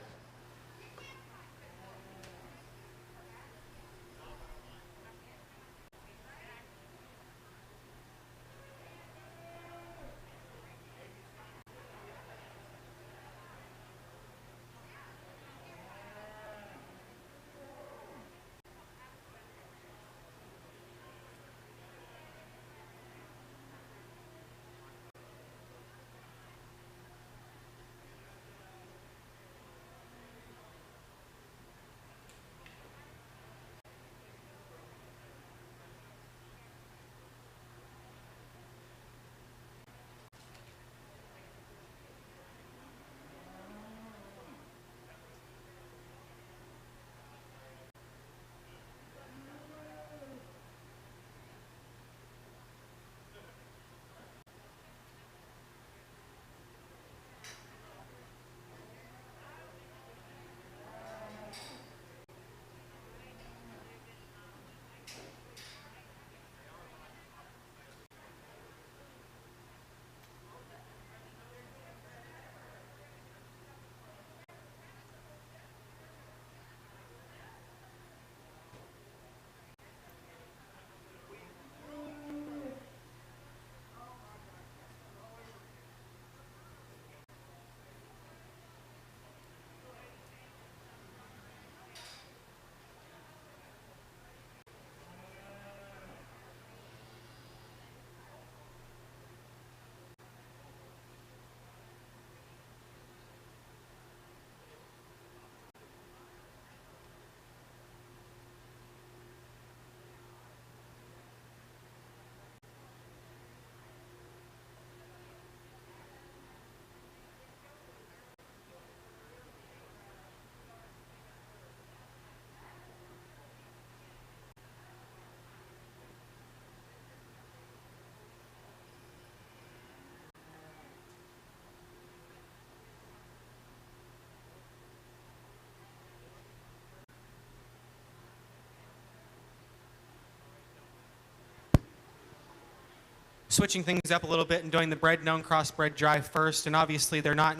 switching things up a little bit and doing the bred-known crossbred drive first. And obviously they're not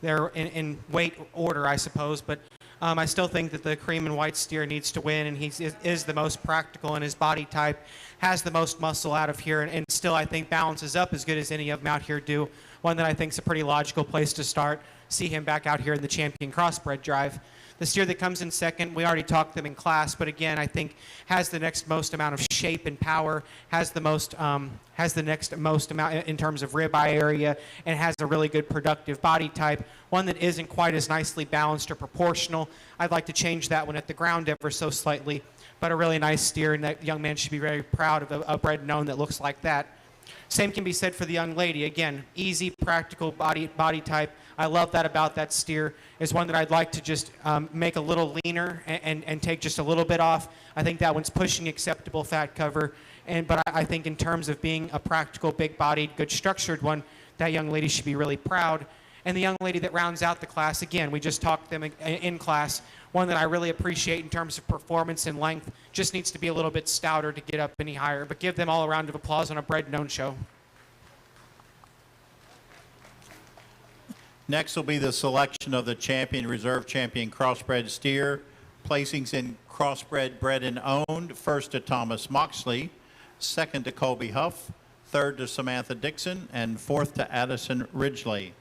in weight order, I suppose, but I still think that the cream and white steer needs to win, and he is the most practical in his body type, has the most muscle out of here, and still I think balances up as good as any of them out here do. One that I think is a pretty logical place to start. See him back out here in the champion crossbred drive. The steer that comes in second, we already talked them in class, but again, I think has the next most amount of shape and power, has the next most amount in terms of ribeye area, and has a really good productive body type. One that isn't quite as nicely balanced or proportional. I'd like to change that one at the ground ever so slightly, but a really nice steer, and that young man should be very proud of a bred known that looks like that. Same can be said for the young lady. Again, easy, practical body type. I love that about that steer. Is one that I'd like to just make a little leaner and take just a little bit off. I think that one's pushing acceptable fat cover. But I think in terms of being a practical, big-bodied, good structured one, that young lady should be really proud. And the young lady that rounds out the class, again, we just talked them in class. One that I really appreciate in terms of performance and length, just needs to be a little bit stouter to get up any higher. But give them all a round of applause on a bred-known show. Next will be the selection of the champion, reserve champion crossbred steer. Placings in crossbred, bred and owned. First to Thomas Moxley, second to Colby Huff, third to Samantha Dixon, and fourth to Addison Ridgely.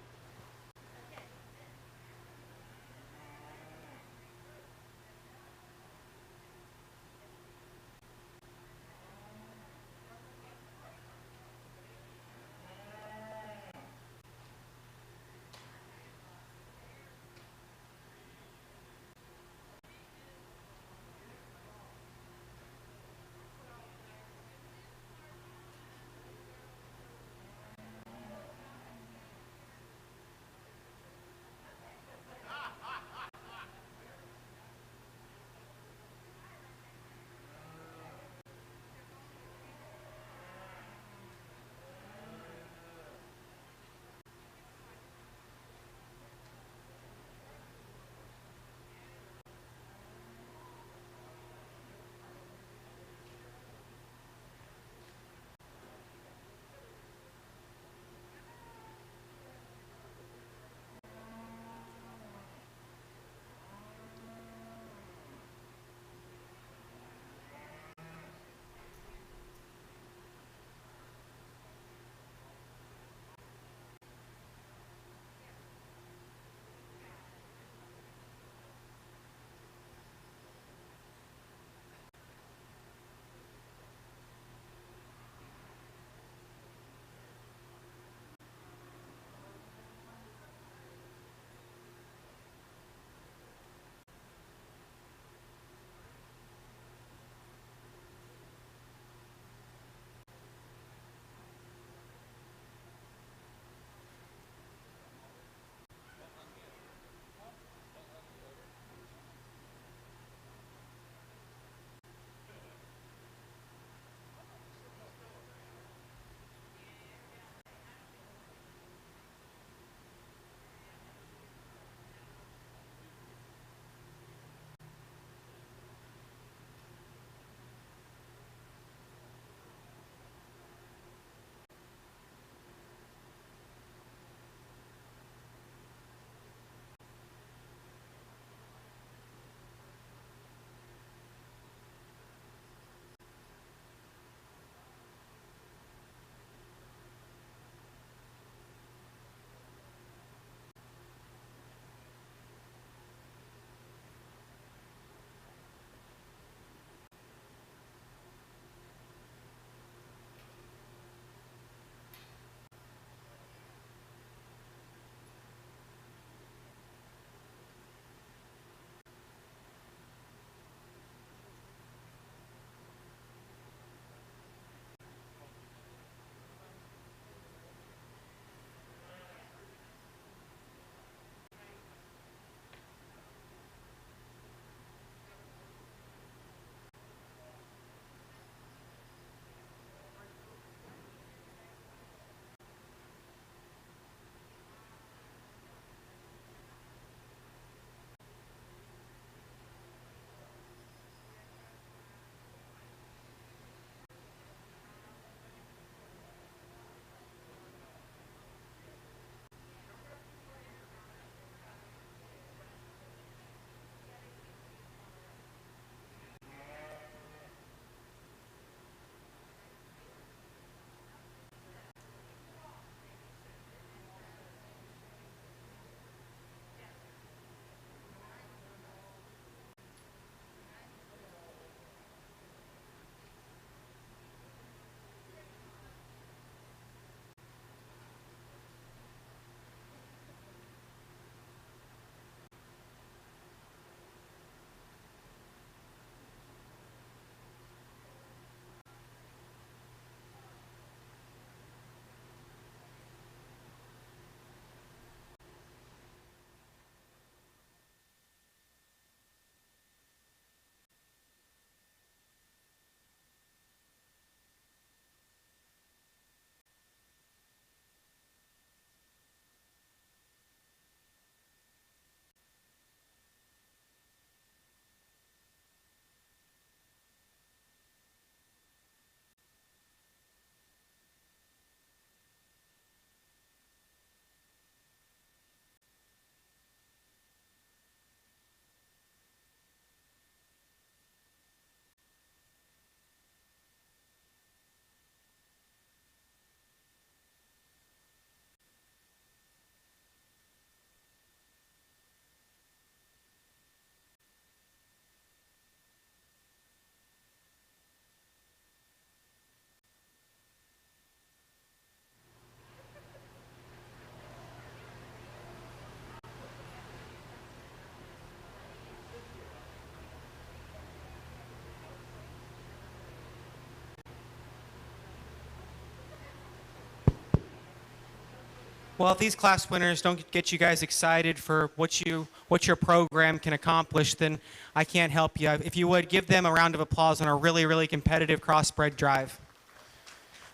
Well, if these class winners don't get you guys excited for what your program can accomplish, then I can't help you. If you would, give them a round of applause on a really, really competitive crossbred drive.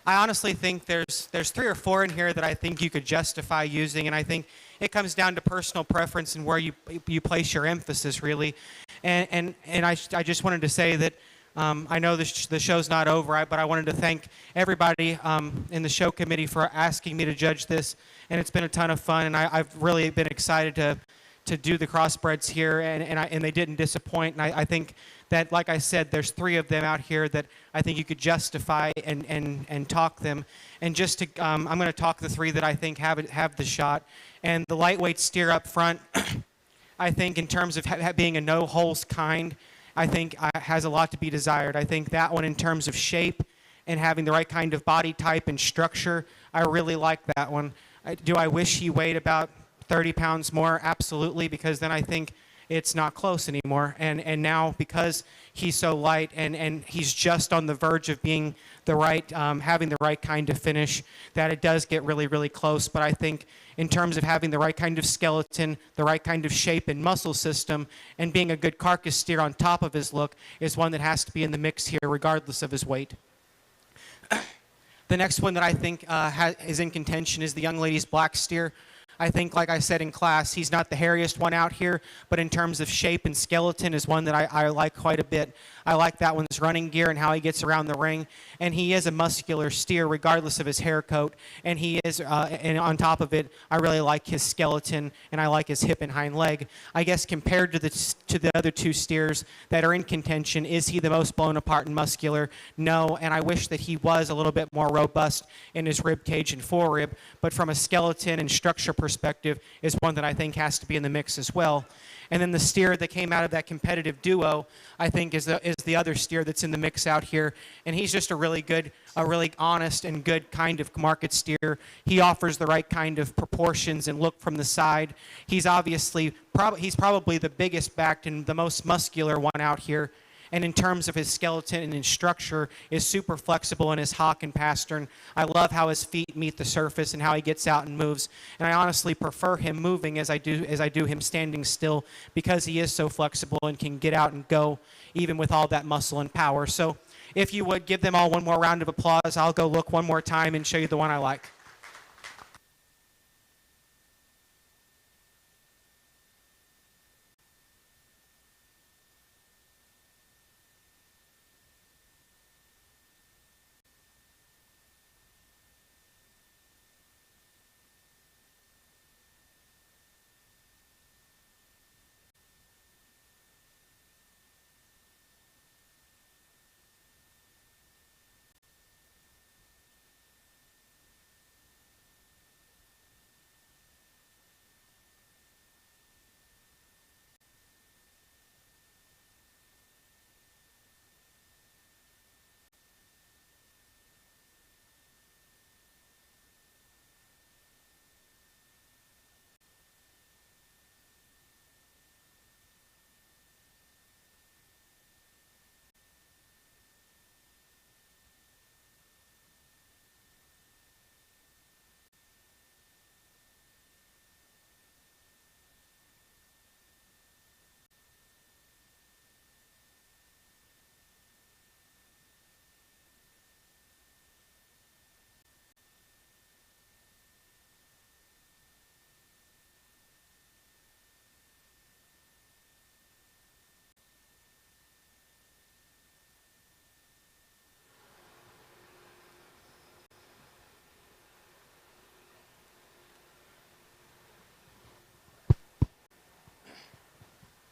I honestly think there's 3 or 4 in here that I think you could justify using, and I think it comes down to personal preference and where you place your emphasis, really. And I just wanted to say that I know the show's not over, but I wanted to thank everybody in the show committee for asking me to judge this, and it's been a ton of fun, and I've really been excited to do the crossbreds here, and they didn't disappoint. And I think that, like I said, there's 3 of them out here that I think you could justify and talk them. And just to, I'm going to talk the 3 that I think have the shot. And the lightweight steer up front, I think in terms of being a no holes kind, I think has a lot to be desired. I think that one in terms of shape and having the right kind of body type and structure, I really like that one. Do I wish he weighed about 30 pounds more? Absolutely, because then I think it's not close anymore. And now because he's so light and he's just on the verge of being the right, having the right kind of finish, that it does get really, really close. But I think in terms of having the right kind of skeleton, the right kind of shape and muscle system, and being a good carcass steer on top of his look is one that has to be in the mix here regardless of his weight. The next one that I think is in contention is the young lady's black steer. I think, like I said in class, he's not the hairiest one out here, but in terms of shape and skeleton is one that I like quite a bit. I like that one's running gear and how he gets around the ring. And he is a muscular steer regardless of his hair coat. And he is, and on top of it, I really like his skeleton and I like his hip and hind leg. I guess compared to the other 2 steers that are in contention, is he the most blown apart and muscular? No, and I wish that he was a little bit more robust in his rib cage and forerib. But from a skeleton and structure perspective, is one that I think has to be in the mix as well. And then the steer that came out of that competitive duo, I think, is the other steer that's in the mix out here. And he's just a really honest and good kind of market steer. He offers the right kind of proportions and look from the side. He's obviously, he's probably the biggest backed and the most muscular one out here. And in terms of his skeleton and his structure, is super flexible in his hock and pastern. I love how his feet meet the surface and how he gets out and moves. And I honestly prefer him moving as I do him standing still, because he is so flexible and can get out and go even with all that muscle and power. So if you would give them all one more round of applause, I'll go look one more time and show you the one I like.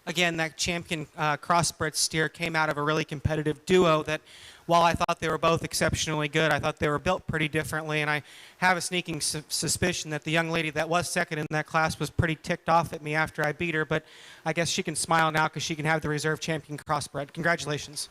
Again, that champion crossbred steer came out of a really competitive duo that, while I thought they were both exceptionally good, I thought they were built pretty differently. And I have a sneaking suspicion that the young lady that was second in that class was pretty ticked off at me after I beat her. But I guess she can smile now because she can have the reserve champion crossbred. Congratulations.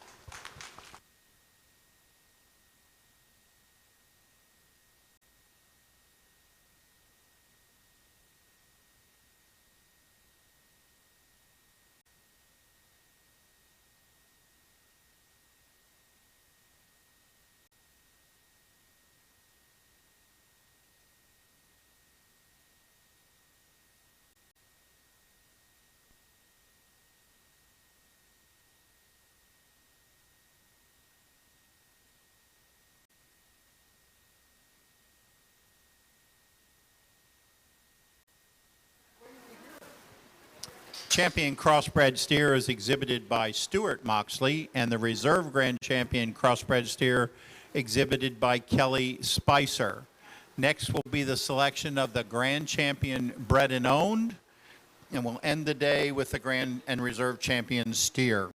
Champion Crossbred Steer is exhibited by Stuart Moxley, and the Reserve Grand Champion Crossbred Steer exhibited by Kelly Spicer. Next will be the selection of the Grand Champion Bred and Owned, and we'll end the day with the Grand and Reserve Champion Steer.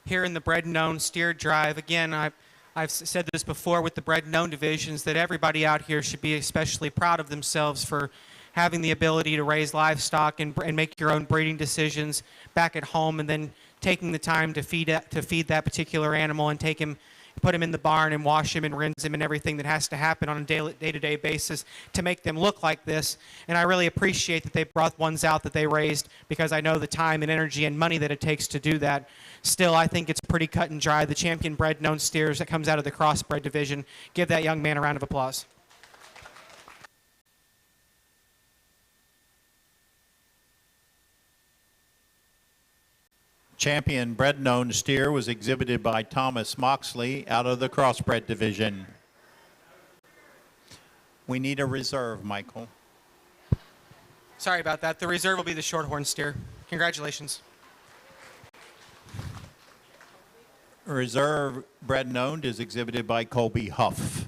Here in the Bred and Owned Steer Drive, again, I've said this before with the Bred and Owned divisions, that everybody out here should be especially proud of themselves for having the ability to raise livestock and make your own breeding decisions back at home, and then taking the time to feed that particular animal and put him in the barn and wash him and rinse him and everything that has to happen on a day-to-day basis to make them look like this. And I really appreciate that they brought ones out that they raised, because I know the time and energy and money that it takes to do that. Still, I think it's pretty cut and dry. The champion Bred and Owned steers that comes out of the crossbred division. Give that young man a round of applause. Champion Bred and Owned Steer was exhibited by Thomas Moxley out of the crossbred division. We need a reserve, Michael. Sorry about that. The reserve will be the shorthorn steer. Congratulations. Reserve Bred and Owned is exhibited by Colby Huff.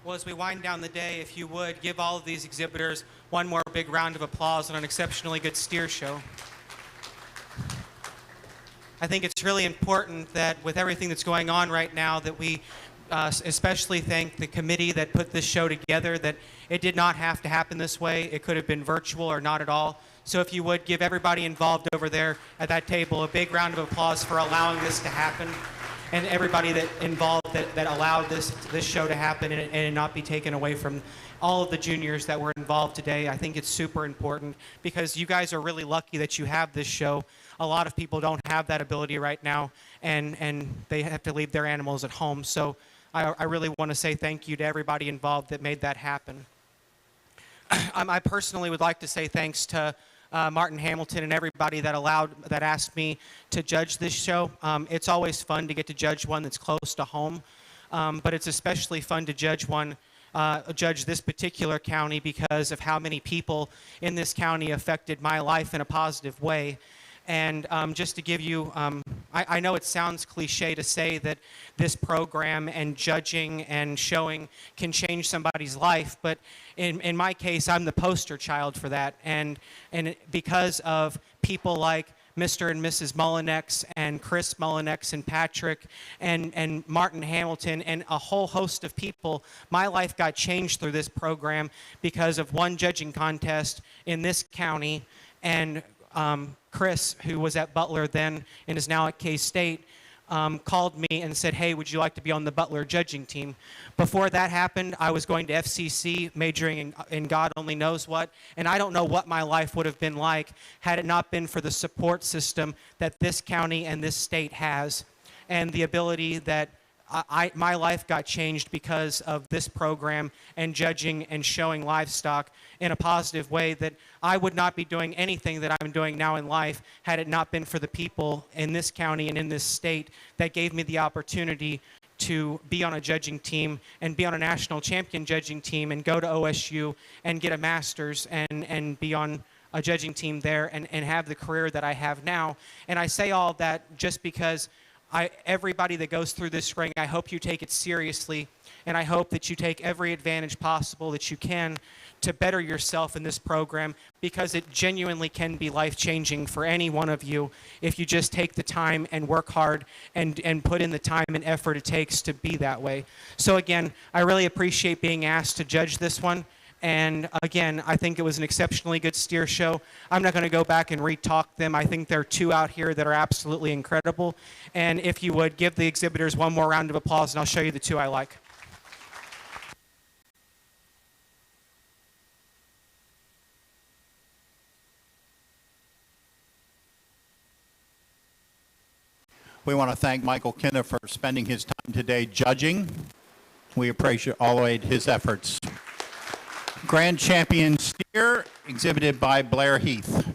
Well, as we wind down the day, if you would, give all of these exhibitors one more big round of applause on an exceptionally good steer show. I think it's really important that with everything that's going on right now that we especially thank the committee that put this show together, that it did not have to happen this way. It could have been virtual or not at all. So if you would, give everybody involved over there at that table a big round of applause for allowing this to happen, and everybody that involved that allowed this show to happen and it not be taken away from all of the juniors that were involved today. I think it's super important because you guys are really lucky that you have this show. A lot of people don't have that ability right now, and they have to leave their animals at home. So I really want to say thank you to everybody involved that made that happen. I personally would like to say thanks to Martin Hamilton and everybody that asked me to judge this show. It's always fun to get to judge one that's close to home, but it's especially fun to judge this particular county because of how many people in this county affected my life in a positive way. And just to give you, I know it sounds cliche to say that this program and judging and showing can change somebody's life, but in my case, I'm the poster child for that. And because of people like Mr. and Mrs. Mullinex and Chris Mullinex and Patrick and Martin Hamilton and a whole host of people, my life got changed through this program because of one judging contest in this county. And Chris, who was at Butler then and is now at K-State, called me and said, hey, would you like to be on the Butler judging team? Before that happened, I was going to FCC, majoring in God only knows what, and I don't know what my life would have been like had it not been for the support system that this county and this state has, and the ability that my life got changed because of this program and judging and showing livestock in a positive way, that I would not be doing anything that I'm doing now in life had it not been for the people in this county and in this state that gave me the opportunity to be on a judging team and be on a national champion judging team and go to OSU and get a master's and be on a judging team there and have the career that I have now. And I say all that just because everybody that goes through this ring, I hope you take it seriously, and I hope that you take every advantage possible that you can to better yourself in this program, because it genuinely can be life-changing for any one of you if you just take the time and work hard and put in the time and effort it takes to be that way. So again, I really appreciate being asked to judge this one. And again, I think it was an exceptionally good steer show. I'm not going to go back and re-talk them. I think there are two out here that are absolutely incredible. And if you would, give the exhibitors one more round of applause, and I'll show you the two I like. We want to thank Michael Kinna for spending his time today judging. We appreciate all his efforts. Grand Champion Steer, exhibited by Blair Heath.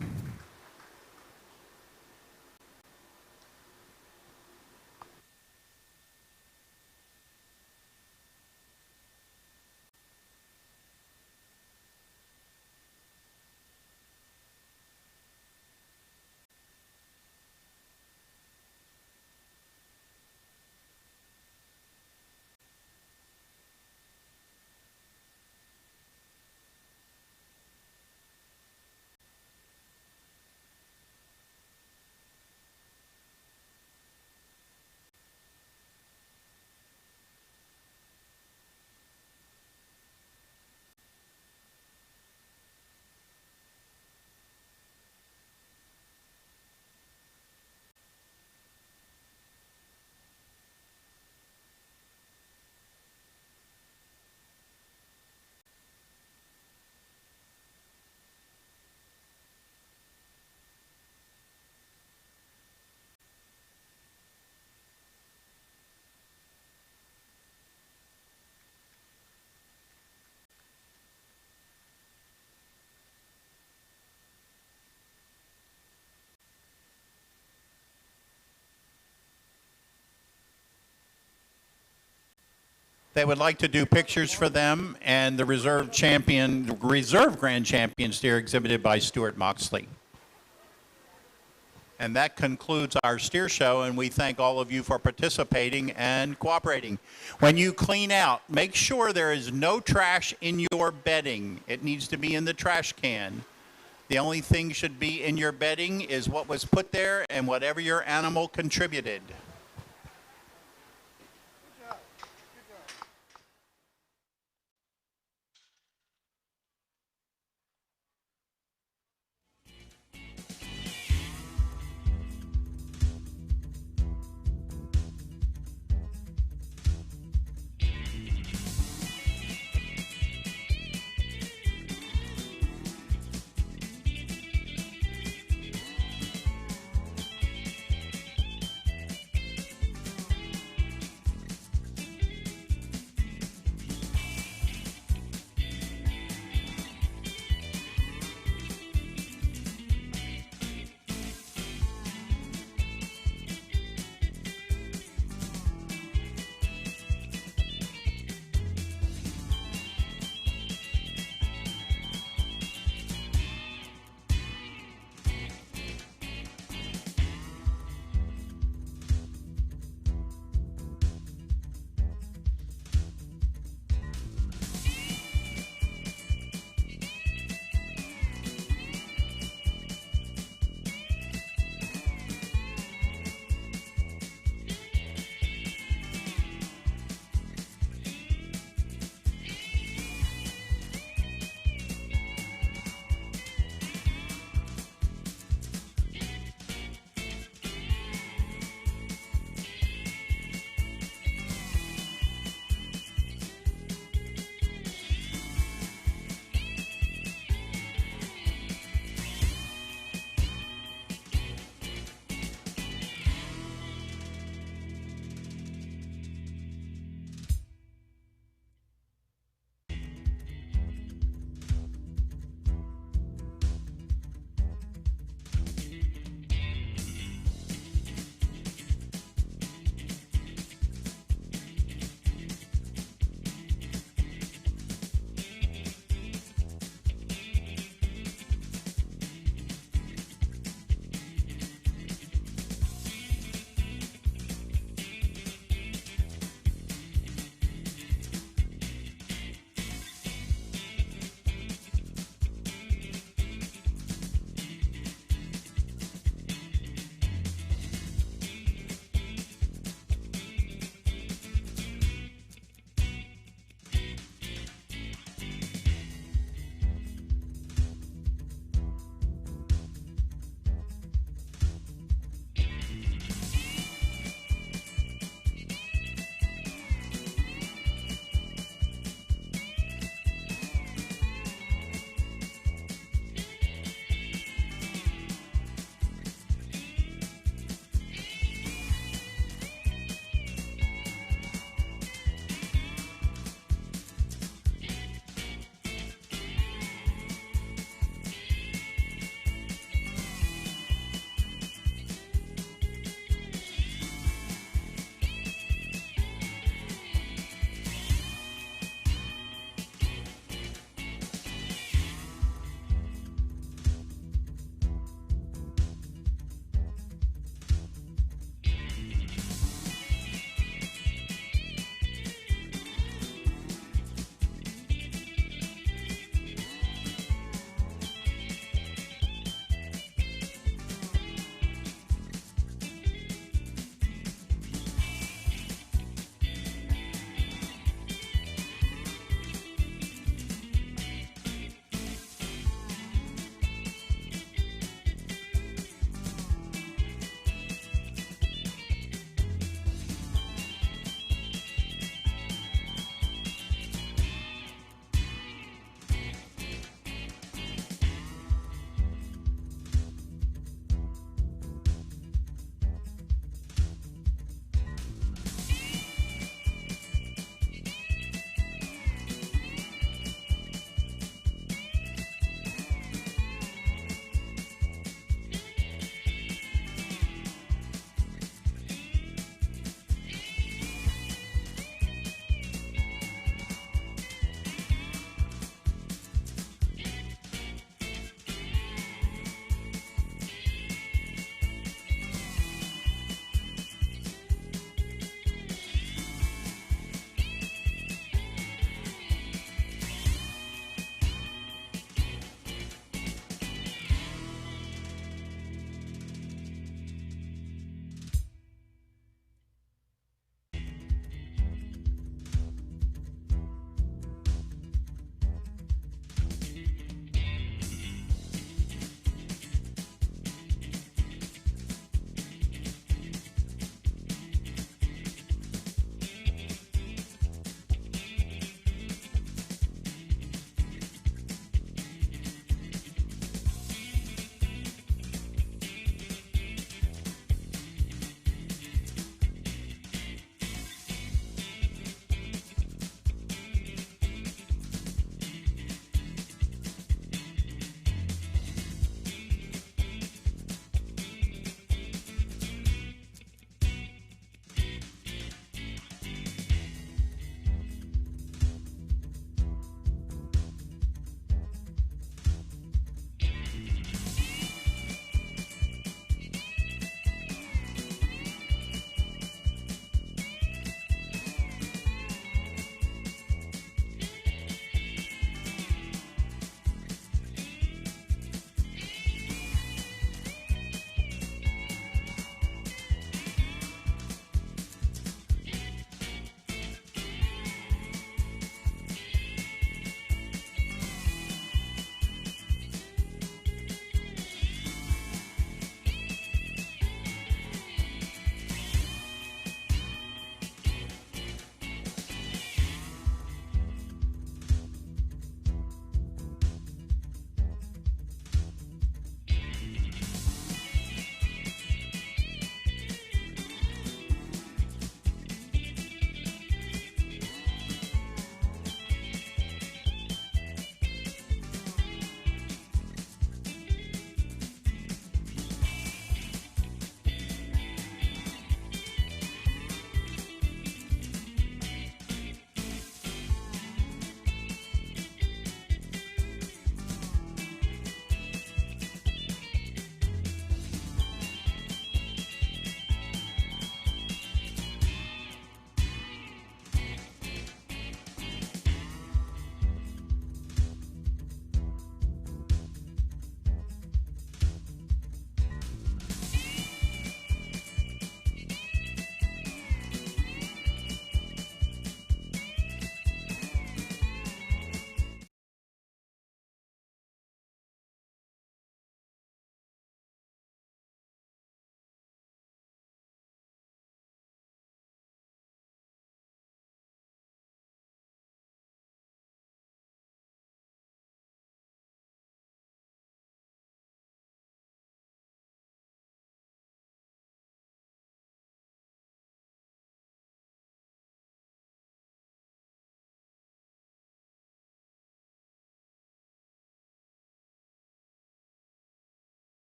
They would like to do pictures for them and the reserve Grand Champion steer exhibited by Stuart Moxley. And that concludes our steer show, and we thank all of you for participating and cooperating. When you clean out, make sure there is no trash in your bedding. It needs to be in the trash can. The only thing should be in your bedding is what was put there and whatever your animal contributed.